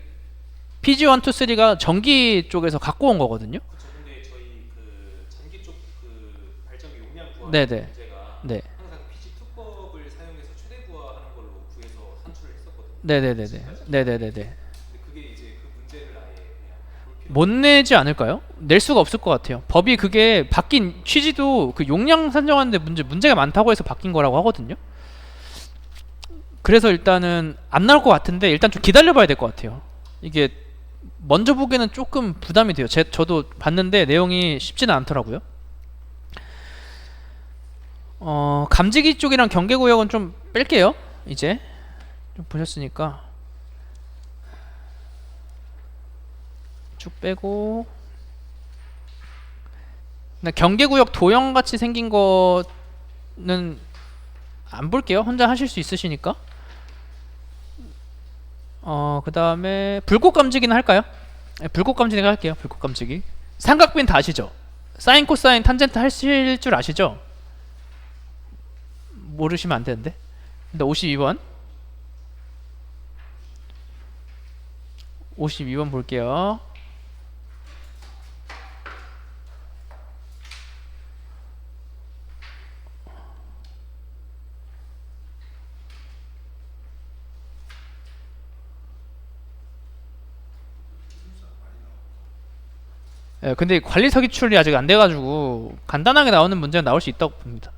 S1: PG1, 2, 3가 전기 쪽에서 갖고 온 거거든요.
S2: 그렇죠. 근데 저희 그 전기 쪽 그 발전기 용량 구하는
S1: 네네.
S2: 문제가
S1: 네,
S2: 항상 PG 특법을 사용해서 최대 구하는 걸로 구해서 산출을 했었거든요.
S1: 네네네네, 네네네네.
S2: 근데 그게 이제 그 문제를 아예 그냥 볼 필요
S1: 못 내지 않을까요? 낼 수가 없을 것 같아요. 법이 그게 바뀐 취지도 그 용량 산정하는데 문제가 많다고 해서 바뀐 거라고 하거든요. 그래서 일단은 안 나올 것 같은데 일단 좀 기다려봐야 될 것 같아요. 이게 먼저 보기에는 조금 부담이 돼요. 저도 봤는데 내용이 쉽지는 않더라고요. 감지기 쪽이랑 경계구역은 좀 뺄게요. 이제 좀 보셨으니까 쭉 빼고, 경계구역 도형같이 생긴 거는 안 볼게요. 혼자 하실 수 있으시니까. 그 다음에 불꽃 감지기는 할까요? 네, 불꽃 감지기 할게요. 불꽃 감지기. 삼각비는 다 아시죠? 사인, 코사인, 탄젠트 하실 줄 아시죠? 모르시면 안 되는데. 근데 52번. 52번 볼게요. 예, 근데 관리사 기출이 아직 안 돼가지고 간단하게 나오는 문제는 나올 수 있다고 봅니다.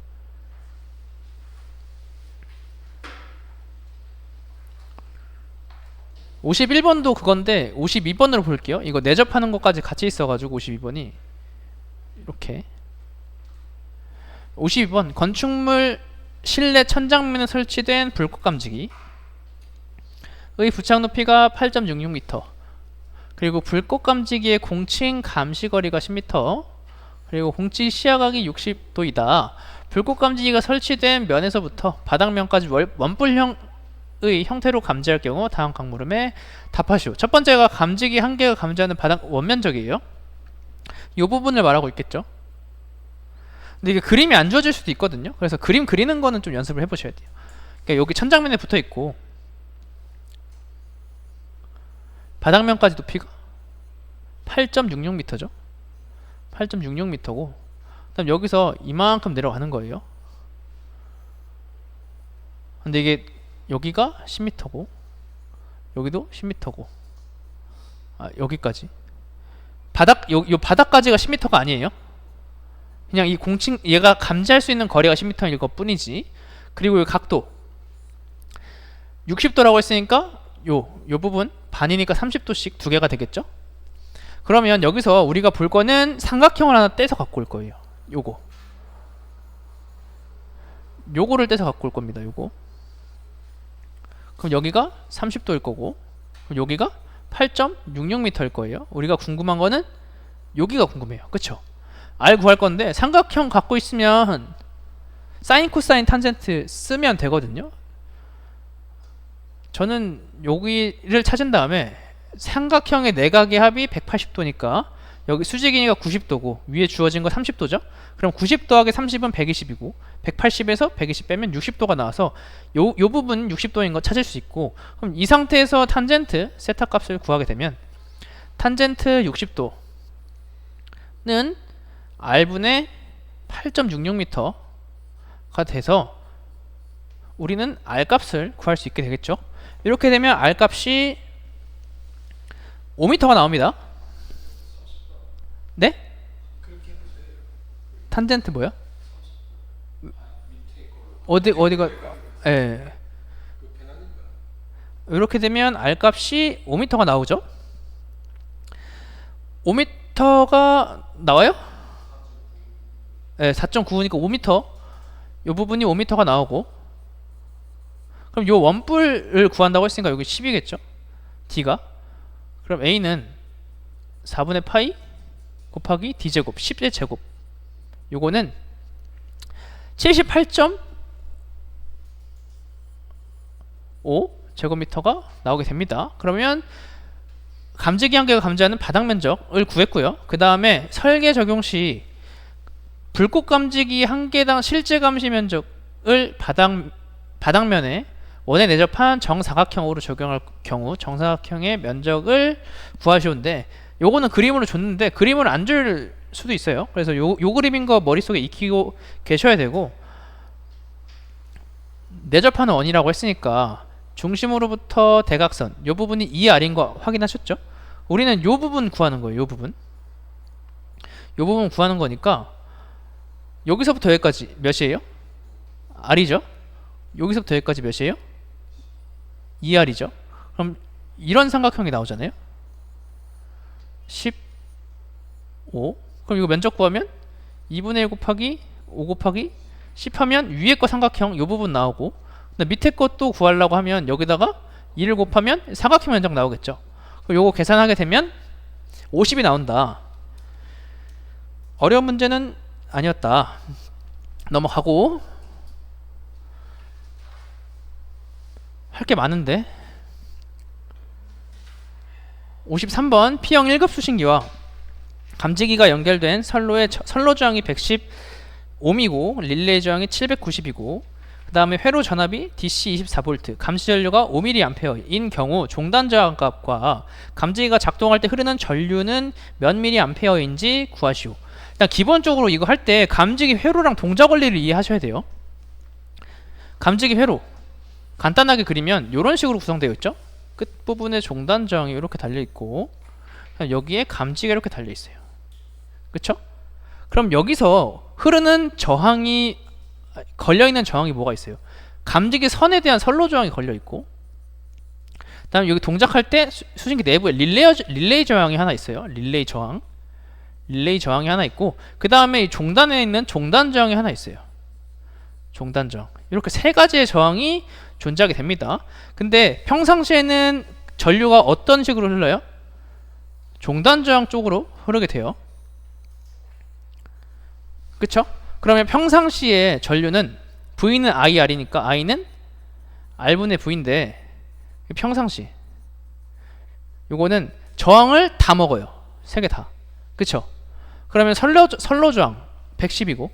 S1: (51번도) 그건데 52번으로 볼게요. 이거 내접하는 것까지 같이 있어가지고 52번이 이렇게 52번 건축물 실내 천장면에 설치된 불꽃 감지기 의 부착 높이가 8.66m, 그리고 불꽃 감지기의 공칭 감시 거리가 10m, 그리고 공치 시야각이 60도이다. 불꽃 감지기가 설치된 면에서부터 바닥면까지 원뿔형의 형태로 감지할 경우 다음 강물음에 답하시오. 첫 번째가 감지기 한 개가 감지하는 바닥 원면적이에요. 이 부분을 말하고 있겠죠. 근데 이게 그림이 안 주어질 수도 있거든요. 그래서 그림 그리는 거는 좀 연습을 해보셔야 돼요. 그러니까 여기 천장면에 붙어 있고 바닥면까지 높이가 8.66m죠. 8.66m고, 그다음 여기서 이만큼 내려가는 거예요. 근데 이게 여기가 10m고 여기도 10m고 여기까지 요 바닥까지가 10m가 아니에요. 그냥 이 공칭 얘가 감지할 수 있는 거리가 10m일 것 뿐이지. 그리고 이 각도 60도라고 했으니까 요 부분 반이니까 30도씩 두 개가 되겠죠. 그러면 여기서 우리가 볼 거는 삼각형을 하나 떼서 갖고 올 거예요. 요거를 떼서 갖고 올 겁니다. 요거. 그럼 여기가 30도일 거고, 그럼 여기가 8.66m일 거예요. 우리가 궁금한 거는 여기가 궁금해요. 그쵸? R 구할 건데 삼각형 갖고 있으면 사인, 코사인, 탄젠트 쓰면 되거든요. 저는 여기를 찾은 다음에 삼각형의 내각의 합이 180도니까 여기 수직이니까 90도고 위에 주어진 거 30도죠. 그럼 90 더하기 30은 120이고 180에서 120 빼면 60도가 나와서 요 부분 60도인 거 찾을 수 있고, 그럼 이 상태에서 탄젠트 세타 값을 구하게 되면 탄젠트 60도는 R분의 8.66m가 돼서 우리는 R 값을 구할 수 있게 되겠죠. 이렇게 되면 R 값이 5m가 나옵니다. 네? 탄젠트 뭐야? 어디가? 예. 이렇게 되면 R 값이 5m가 나오죠. 5m가 나와요? 예, 4.95니까 5m. 이 부분이 5m가 나오고, 그럼 요 원뿔을 구한다고 했으니까 여기 10이겠죠? D가. 그럼 A는 4분의 파이 곱하기 D제곱 10의 제곱, 요거는 78.5 제곱미터가 나오게 됩니다. 그러면 감지기 한 개가 감지하는 바닥 면적을 구했고요. 그 다음에 설계 적용 시 불꽃 감지기 한 개당 실제 감시 면적을 바닥면에 원에 내접한 정사각형으로 적용할 경우 정사각형의 면적을 구하시오인데, 요거는 그림으로 줬는데 그림을 안 줄 수도 있어요. 그래서 요 그림인 거 머릿속에 익히고 계셔야 되고, 내접하는 원이라고 했으니까 중심으로부터 대각선 요 부분이 2R인 거 확인하셨죠? 우리는 요 부분 구하는 거예요. 요 부분 구하는 거니까 여기서부터 여기까지 몇이에요? R이죠? 여기서부터 여기까지 몇이에요? 2R이죠? 그럼 이런 삼각형이 나오잖아요. 15. 그럼 이거 면적 구하면 2분의 1 곱하기 5 곱하기 10 하면 위에 거 삼각형 이 부분 나오고, 근데 밑에 것도 구하려고 하면 여기다가 2를 곱하면 삼각형 면적 나오겠죠. 그럼 요거 계산하게 되면 50이 나온다. 어려운 문제는 아니었다. 넘어가고, 할 게 많은데 53번 P형 1급 수신기와 감지기가 연결된 선로 저항이 115미고 릴레이 저항이 790이고 그 다음에 회로 전압이 DC 24V, 감지 전류가 5mA인 경우 종단 저항 값과 감지기가 작동할 때 흐르는 전류는 몇 mA인지 구하시오. 일단 기본적으로 이거 할 때 감지기 회로랑 동작 원리를 이해하셔야 돼요. 감지기 회로 간단하게 그리면 이런 식으로 구성되어 있죠. 끝부분에 종단 저항이 이렇게 달려 있고 여기에 감지기가 이렇게 달려 있어요. 그쵸? 그럼 여기서 흐르는 저항이 걸려있는 저항이 뭐가 있어요? 감지기 선에 대한 선로 저항이 걸려있고, 그 다음에 여기 동작할 때 수신기 내부에 릴레이 저항이 하나 있어요. 릴레이 저항이 하나 있고, 그 다음에 이 종단에 있는 종단 저항이 하나 있어요. 종단 저항. 이렇게 세 가지의 저항이 존재하게 됩니다. 근데 평상시에는 전류가 어떤 식으로 흘러요? 종단 저항 쪽으로 흐르게 돼요. 그쵸? 그러면 평상시에 전류는 V는 IR이니까 I는 R분의 V인데 평상시 요거는 저항을 다 먹어요. 세 개 다. 그쵸? 그러면 선로 저항 110이고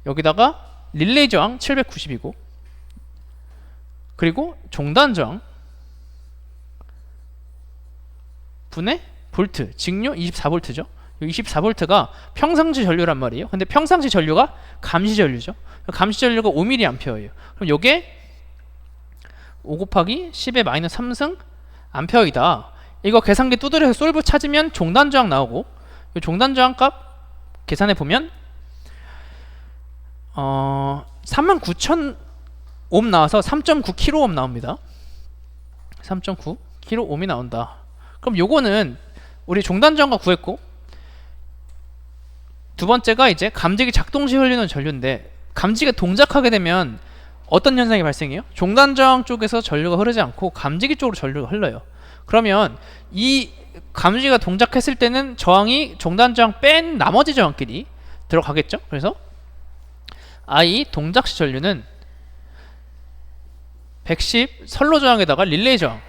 S1: 여기다가 릴레이 저항 790이고 그리고 종단 저항 분의 볼트 직류 24V죠. 24V가 평상시 전류란 말이에요. 근데 평상시 전류가 감시 전류죠. 감시 전류가 5mA예요. 그럼 요게 5 곱하기 10의 마이너스 3승 암페어이다. 이거 계산기 두드려서 솔브 찾으면 종단 저항 나오고 이 종단 저항 값 계산해 보면 39,000 옴 나와서 3.9kΩ 나옵니다. 3.9 kΩ이 나온다. 그럼 요거는 우리 종단 저항과 구했고 두 번째가 이제 감지기 작동 시 흘리는 전류인데 감지기가 동작하게 되면 어떤 현상이 발생해요? 종단 저항 쪽에서 전류가 흐르지 않고 감지기 쪽으로 전류가 흘러요. 그러면 이 감지기가 동작했을 때는 저항이 종단 저항 뺀 나머지 저항끼리 들어가겠죠? 그래서 I 동작 시 전류는 110 선로 저항에다가 릴레이 저항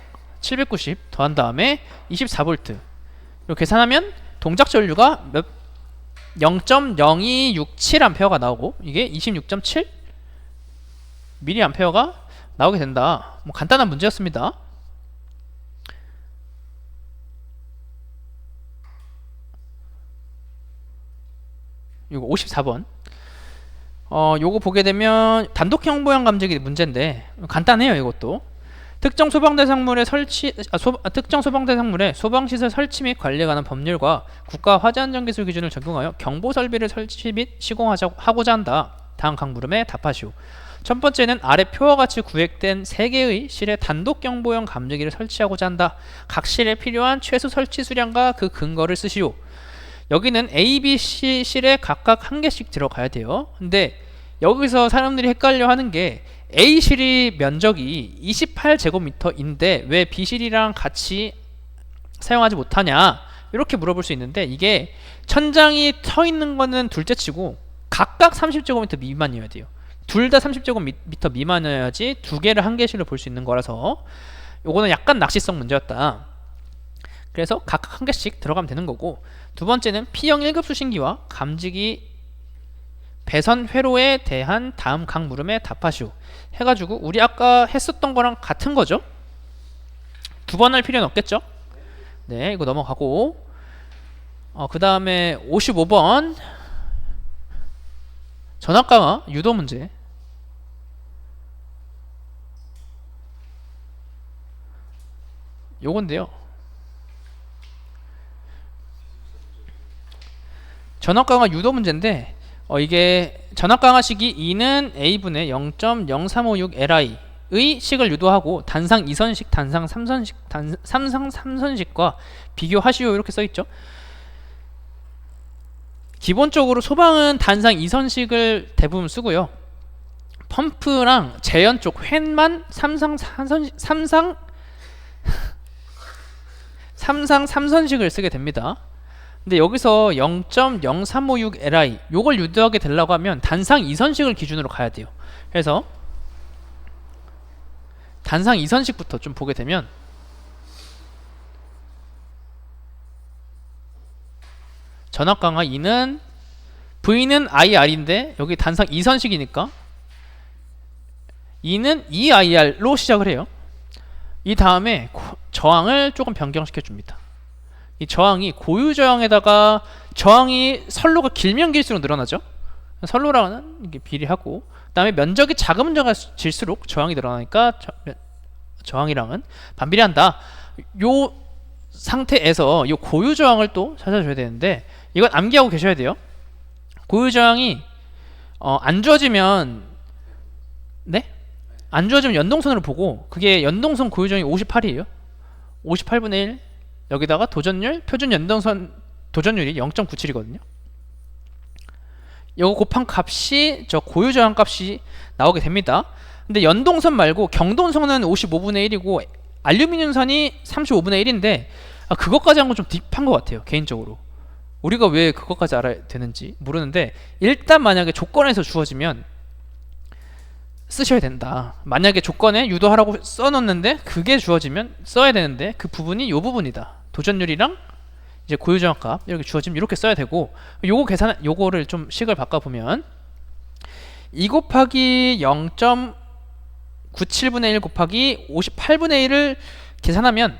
S1: 790 더한 다음에 24V 이렇게 계산하면 동작 전류가 0.0267A가 나오고 이게 26.7 mA가 나오게 된다. 뭐 간단한 문제였습니다. 이거 54번. 요거 보게 되면 단독형 보형 감지기 문제인데 간단해요. 이것도 특정 소방대상물의 소방시설 설치 및 관리에 관한 법률과 국가 화재안전기술 기준을 적용하여 경보 설비를 설치 및 시공하고자 한다. 다음 각 물음에 답하시오. 첫 번째는 아래 표와 같이 구획된 3개의 실에 단독 경보형 감지기를 설치하고자 한다. 각 실에 필요한 최소 설치 수량과 그 근거를 쓰시오. 여기는 A, B, C 실에 각각 1개씩 들어가야 돼요. 근데 여기서 사람들이 헷갈려 하는 게 A실이 면적이 28제곱미터인데 왜 B실이랑 같이 사용하지 못하냐 이렇게 물어볼 수 있는데 이게 천장이 터 있는 거는 둘째치고 각각 30제곱미터 미만이어야 돼요. 둘 다 30제곱미터 미만이어야지 두 개를 한 개실로 볼 수 있는 거라서 요거는 약간 낚시성 문제였다. 그래서 각각 1개씩 들어가면 되는 거고 두 번째는 P형 1급 수신기와 감지기 배선 회로에 대한 다음 각 물음에 답하시오 해가지고 우리 아까 했었던 거랑 같은 거죠. 두 번 할 필요는 없겠죠. 네, 이거 넘어가고 그 다음에 55번 전압강화 유도 문제. 요건데요, 전압강화 유도 문제인데 이게 전압강화식이 E는 A분의 0.0356Li의 식을 유도하고 단상 2선식, 단상 3선식, 삼상 3선식과 비교하시오 이렇게 써있죠. 기본적으로 소방은 단상 2선식을 대부분 쓰고요. 펌프랑 제연 쪽 횟만 삼상 3선식을 쓰게 됩니다. 근데 여기서 0.0356Li 요걸 유도하게 되려고 하면 단상 2선식을 기준으로 가야 돼요. 그래서 단상 2선식부터 좀 보게 되면 전압강화 2는 V는 IR인데 여기 단상 2선식이니까 2는 2IR로 시작을 해요. 이 다음에 저항을 조금 변경시켜 줍니다. 이 저항이 고유 저항에다가 저항이 선로가 길면 길수록 늘어나죠. 선로랑은 이게 비례하고 그 다음에 면적이 작으면 작아질수록 저항이 늘어나니까 저항이랑은 반비례한다. 요 상태에서 요 고유 저항을 또 찾아줘야 되는데 이건 암기하고 계셔야 돼요. 고유 저항이 안 주어지면 네? 안 주어지면 연동선으로 보고 그게 연동선 고유 저항이 58이에요. 58분의 1 여기다가 도전율, 표준 연동선 도전율이 0.97이거든요. 요거 곱한 값이 저 고유저항 값이 나오게 됩니다. 근데 연동선 말고 경동선은 55분의 1이고 알루미늄선이 35분의 1인데 그것까지 한 건 좀 딥한 것 같아요, 개인적으로. 우리가 왜 그것까지 알아야 되는지 모르는데, 일단 만약에 조건에서 주어지면 쓰셔야 된다. 만약에 조건에 유도하라고 써놓는데 그게 주어지면 써야 되는데 그 부분이 요 부분이다. 도전율이랑 이제 고유정확값 이렇게 주어지면 이렇게 써야 되고, 요거를 좀 식을 바꿔보면 2 곱하기 0.97분의 1 곱하기 58분의 1을 계산하면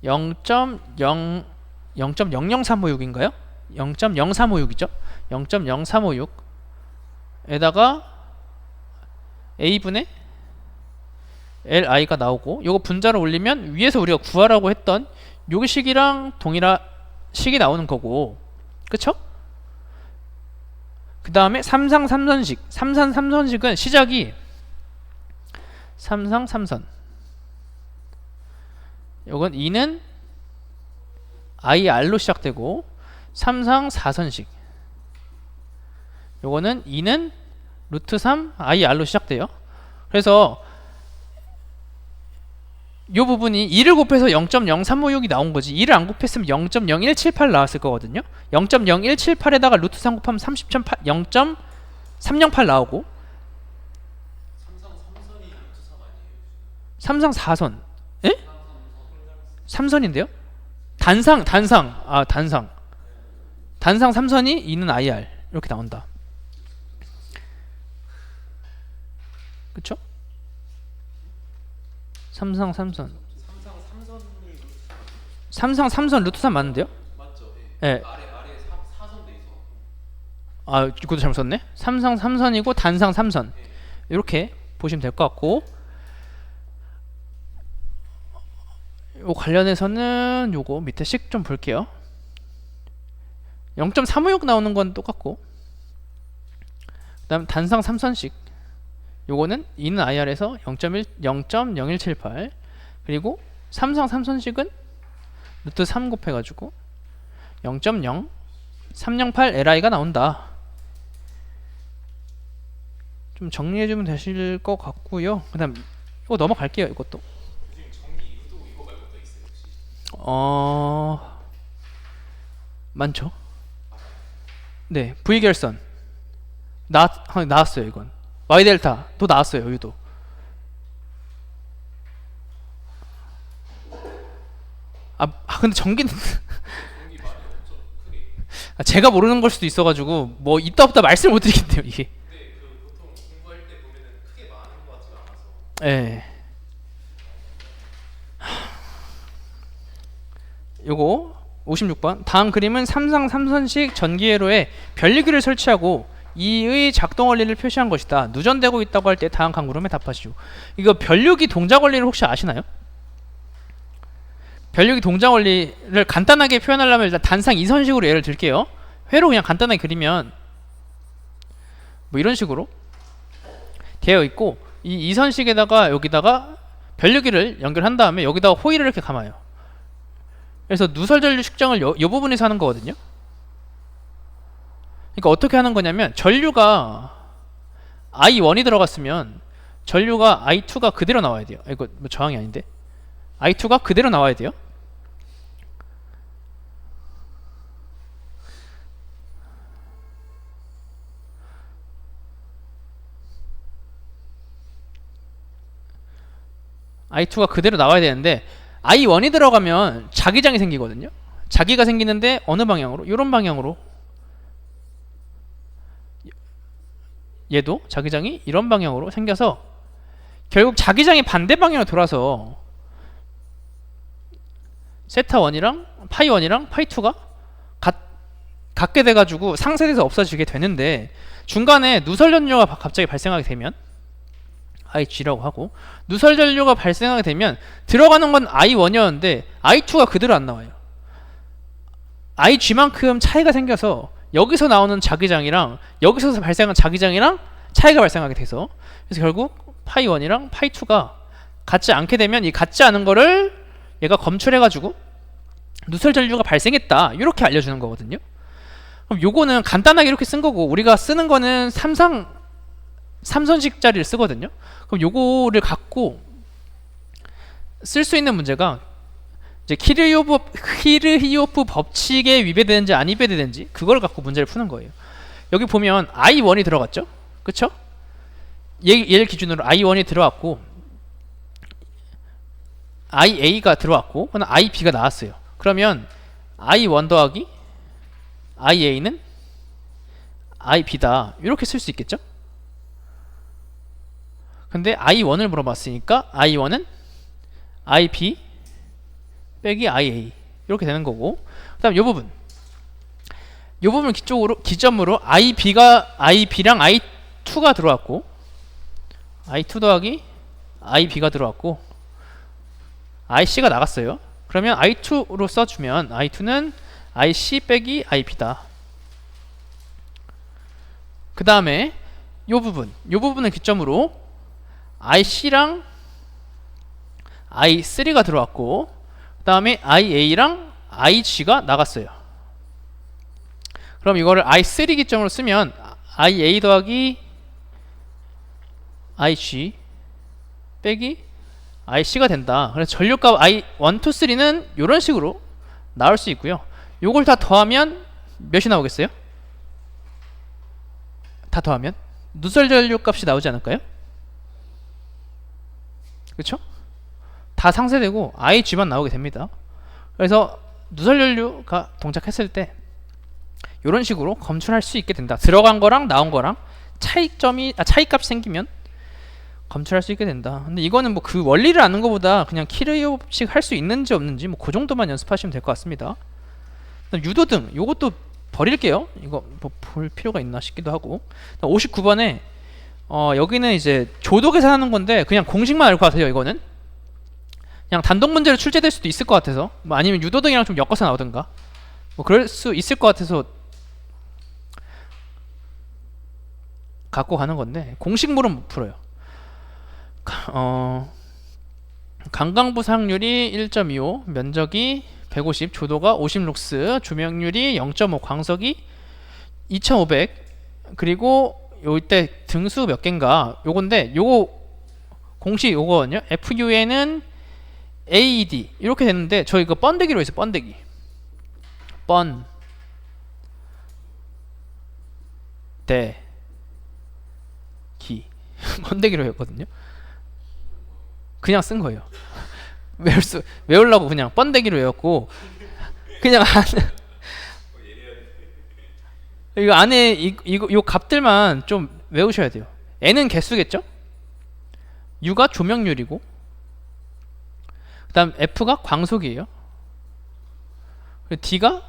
S1: 0.00356인가요? 0.0356이죠? 0.0356 에다가 a분의 li가 나오고, 요거 분자를 올리면 위에서 우리가 구하라고 했던 요 식이랑 동일한 식이 나오는 거고, 그쵸? 그 다음에 삼상삼선식. 삼상삼선식은 시작이 삼상삼선, 요건 2는 IR로 시작되고, 삼상사선식 요거는 2는 루트 3 IR로 시작돼요. 그래서 요 부분이 2를 곱해서 0.0356이 나온 거지, 2를 안 곱했으면 0.0178 나왔을 거거든요. 0.0178에다가 루트 3 곱하면 0.308 나오고, 삼상 4선. 에? 3선인데요? 단상 3선이 2는 IR 이렇게 나온다. 그쵸? 삼상 3선. 삼상 3선 루트 3 맞는데요?
S2: 맞죠?
S1: 예.
S2: 아래 4선 돼 있어.
S1: 이것도 잘못 썼네. 삼상 3선이고 단상 3선. 이렇게 보시면 될 것 같고, 요 관련해서는 요거 밑에 식 좀 볼게요. 0.356 나오는 건 똑같고, 그 다음 단상 3선식 요거는 2는 IR에서 0.0178, 그리고 삼상 3선식은 루트 3 곱해가지고 0.0308 LI가 나온다. 좀 정리해주면 되실 것 같고요. 그 다음 이거 넘어갈게요. 이것도
S2: 전기 유도 이거 말고 또 있어요 혹시?
S1: 많죠. 네, V결선 나왔어요. 이건 Y델타 또 나왔어요. 여기도 근데 전기는
S2: 전기 많이 없죠 크게.
S1: 제가 모르는 걸 수도 있어가지고 뭐 있다 없다 말씀을 못 드리겠네요, 이게.
S2: 근데 그 보통 공부할 때 보면은 크게 많은 것 같지가 않아서.
S1: 예. 요거 56번. 다음 그림은 삼상 3선식 전기회로에 변류기를 설치하고 이의 작동 원리를 표시한 것이다. 누전되고 있다고 할 때 다음 각 물음에 답하시오. 이거 변류기 동작 원리를 혹시 아시나요? 변류기 동작 원리를 간단하게 표현하려면 일단 단상 2선식으로 예를 들게요. 회로 그냥 간단하게 그리면 뭐 이런 식으로 되어 있고, 이 2선식에다가 여기다가 변류기를 연결한 다음에 여기다가 호일을 이렇게 감아요. 그래서 누설전류 측정을 이 부분에서 하는 거거든요. 그러니까 어떻게 하는 거냐면, 전류가 I1이 들어갔으면 전류가 I2가 그대로 나와야 돼요. 이거 뭐 저항이 아닌데 I2가 그대로 나와야 돼요. I2가 그대로 나와야 되는데, I1이 들어가면 자기장이 생기거든요. 자기가 생기는데 어느 방향으로? 이런 방향으로. 얘도 자기장이 이런 방향으로 생겨서 결국 자기장이 반대 방향으로 돌아서 세타1이랑 파이1이랑 파이2가 같게 돼가지고 상쇄돼서 없어지게 되는데, 중간에 누설전류가 갑자기 발생하게 되면 IG라고 하고, 누설전류가 발생하게 되면 들어가는 건 I1이었는데 I2가 그대로 안 나와요. IG만큼 차이가 생겨서 여기서 나오는 자기장이랑 여기서 발생한 자기장이랑 차이가 발생하게 돼서, 그래서 결국 파이1이랑 파이2가 같지 않게 되면 이 같지 않은 거를 얘가 검출해가지고 누설전류가 발생했다, 이렇게 알려주는 거거든요. 그럼 요거는 간단하게 이렇게 쓴 거고, 우리가 쓰는 거는 삼선식짜리를 쓰거든요. 그럼 요거를 갖고 쓸 수 있는 문제가 이제 키르히오프 법칙에 위배되는지 안 위배되는지 그걸 갖고 문제를 푸는 거예요. 여기 보면 I1이 들어갔죠? 그쵸? 얘를 기준으로 I1이 들어왔고 IA가 들어왔고 IB가 나왔어요. 그러면 I1 더하기 IA는 IB다 이렇게 쓸 수 있겠죠? 근데 I1을 물어봤으니까 I1은 IB 빼기 IA 이렇게 되는 거고, 그 다음 요 부분 기점으로 IB랑 I2가 들어왔고 I2 더하기 IB가 들어왔고 IC가 나갔어요. 그러면 I2로 써주면 I2는 IC 빼기 IB다. 그 다음에 요 부분을 기점으로 IC랑 I3가 들어왔고 그 다음에 IA랑 IG가 나갔어요. 그럼 이거를 I3 기점으로 쓰면 IA 더하기 IG 빼기 IC가 된다. 그래서 전류값 I1, 2, 3는 이런 식으로 나올 수 있고요. 요걸 다 더하면 몇이 나오겠어요? 다 더하면 누설 전류값이 나오지 않을까요? 그쵸? 다 상쇄되고 IG만 나오게 됩니다. 그래서 누설 전류가 동작했을 때 이런 식으로 검출할 수 있게 된다. 들어간 거랑 나온 거랑 차이값이 생기면 검출할 수 있게 된다. 근데 이거는 뭐 그 원리를 아는 것보다 그냥 키르히오프식 할 수 있는지 없는지 뭐 그 정도만 연습하시면 될 것 같습니다. 유도등 요것도 버릴게요. 이거 뭐 볼 필요가 있나 싶기도 하고. 59번에 여기는 이제 조도 계산하는 건데 그냥 공식만 알고 가세요. 이거는 그냥 단독 문제로 출제될 수도 있을 것 같아서, 뭐 아니면 유도등이랑 좀 엮어서 나오든가 뭐 그럴 수 있을 것 같아서 갖고 가는 건데 공식물은 못 풀어요. 강강부 사용률이 1.25, 면적이 150, 조도가 50 룩스, 조명률이 0.5, 광석이 2500, 그리고 요때 등수 몇 개인가 요건데, 요거 공식 요거는요 FU에는 AED 이렇게 됐는데 저 이거 번데기로 했어요. 번데기 번데기로 했거든요. 그냥 쓴 거예요. 외우려고 그냥 번데기로 외웠고, 그냥 이거 안에 요 값들만 좀 외우셔야 돼요. N은 개수겠죠? U가 조명률이고, 그 다음 F가 광속이에요. D가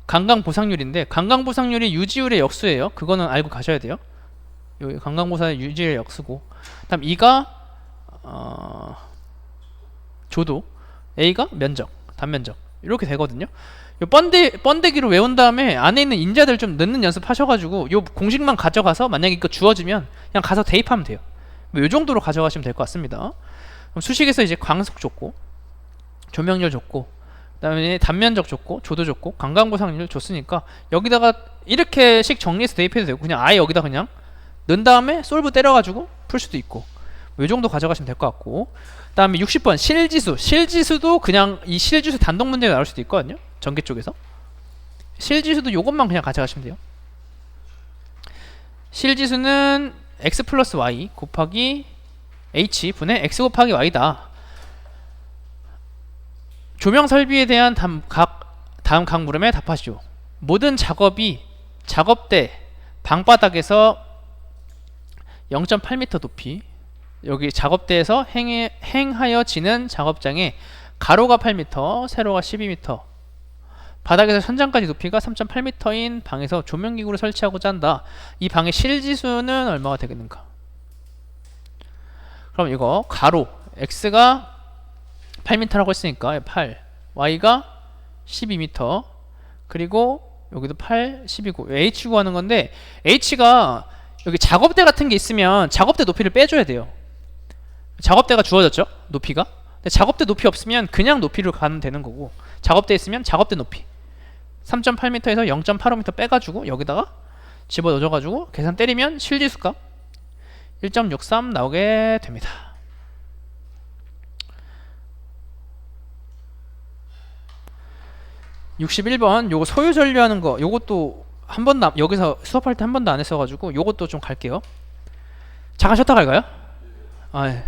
S1: 강강보상률인데, 강강보상률이 유지율의 역수예요. 그거는 알고 가셔야 돼요. 여기 강강보상의 유지율의 역수고, 그 다음 E가 조도, A가 면적, 단면적 이렇게 되거든요. 요 번데기로 외운 다음에 안에 있는 인자들 좀 넣는 연습 하셔가지고 요 공식만 가져가서 만약에 이거 주어지면 그냥 가서 대입하면 돼요. 뭐 요 정도로 가져가시면 될 것 같습니다. 그럼 수식에서 이제 광속 줬고, 조명률 줬고, 그 다음에 단면적 줬고, 조도 줬고, 강강보상률 줬으니까 여기다가 이렇게씩 정리해서 대입해도 되고, 그냥 아예 여기다 그냥 넣은 다음에 솔브 때려가지고 풀 수도 있고, 뭐 요 정도 가져가시면 될 것 같고, 그 다음에 60번 실지수도 그냥 이 실지수 단독 문제가 나올 수도 있거든요. 전개 쪽에서 실지수도 요것만 그냥 가져가시면 돼요. 실지수는 x 플러스 y 곱하기 h 분의 x 곱하기 y다. 조명 설비에 대한 다음 각 물음에 답하시오. 모든 작업대 방바닥에서 0.8m 높이, 여기 작업대에서 행하여지는 작업장에 가로가 8m, 세로가 12m, 바닥에서 천장까지 높이가 3.8m인 방에서 조명기구를 설치하고자 한다. 이 방의 실지수는 얼마가 되겠는가? 그럼 이거 가로 x가 8m라고 했으니까 8, y가 12m, 그리고 여기도 8, 10이고 h 구하는 건데, h가 여기 작업대 같은 게 있으면 작업대 높이를 빼줘야 돼요. 작업대가 주어졌죠? 높이가. 근데 작업대 높이 없으면 그냥 높이로 가면 되는 거고, 작업대 있으면 작업대 높이, 3.8m에서 0.85m 빼가지고 여기다가 집어넣어줘가지고 계산 때리면 실지수값 1.63 나오게 됩니다. (61번) 요거 소유 전류하는 거 요것도 한 번도 여기서 수업할 때 한 번도 안 했어가지고 요것도 좀 갈게요. 잠깐 쉬었다 갈까요? 아, 예.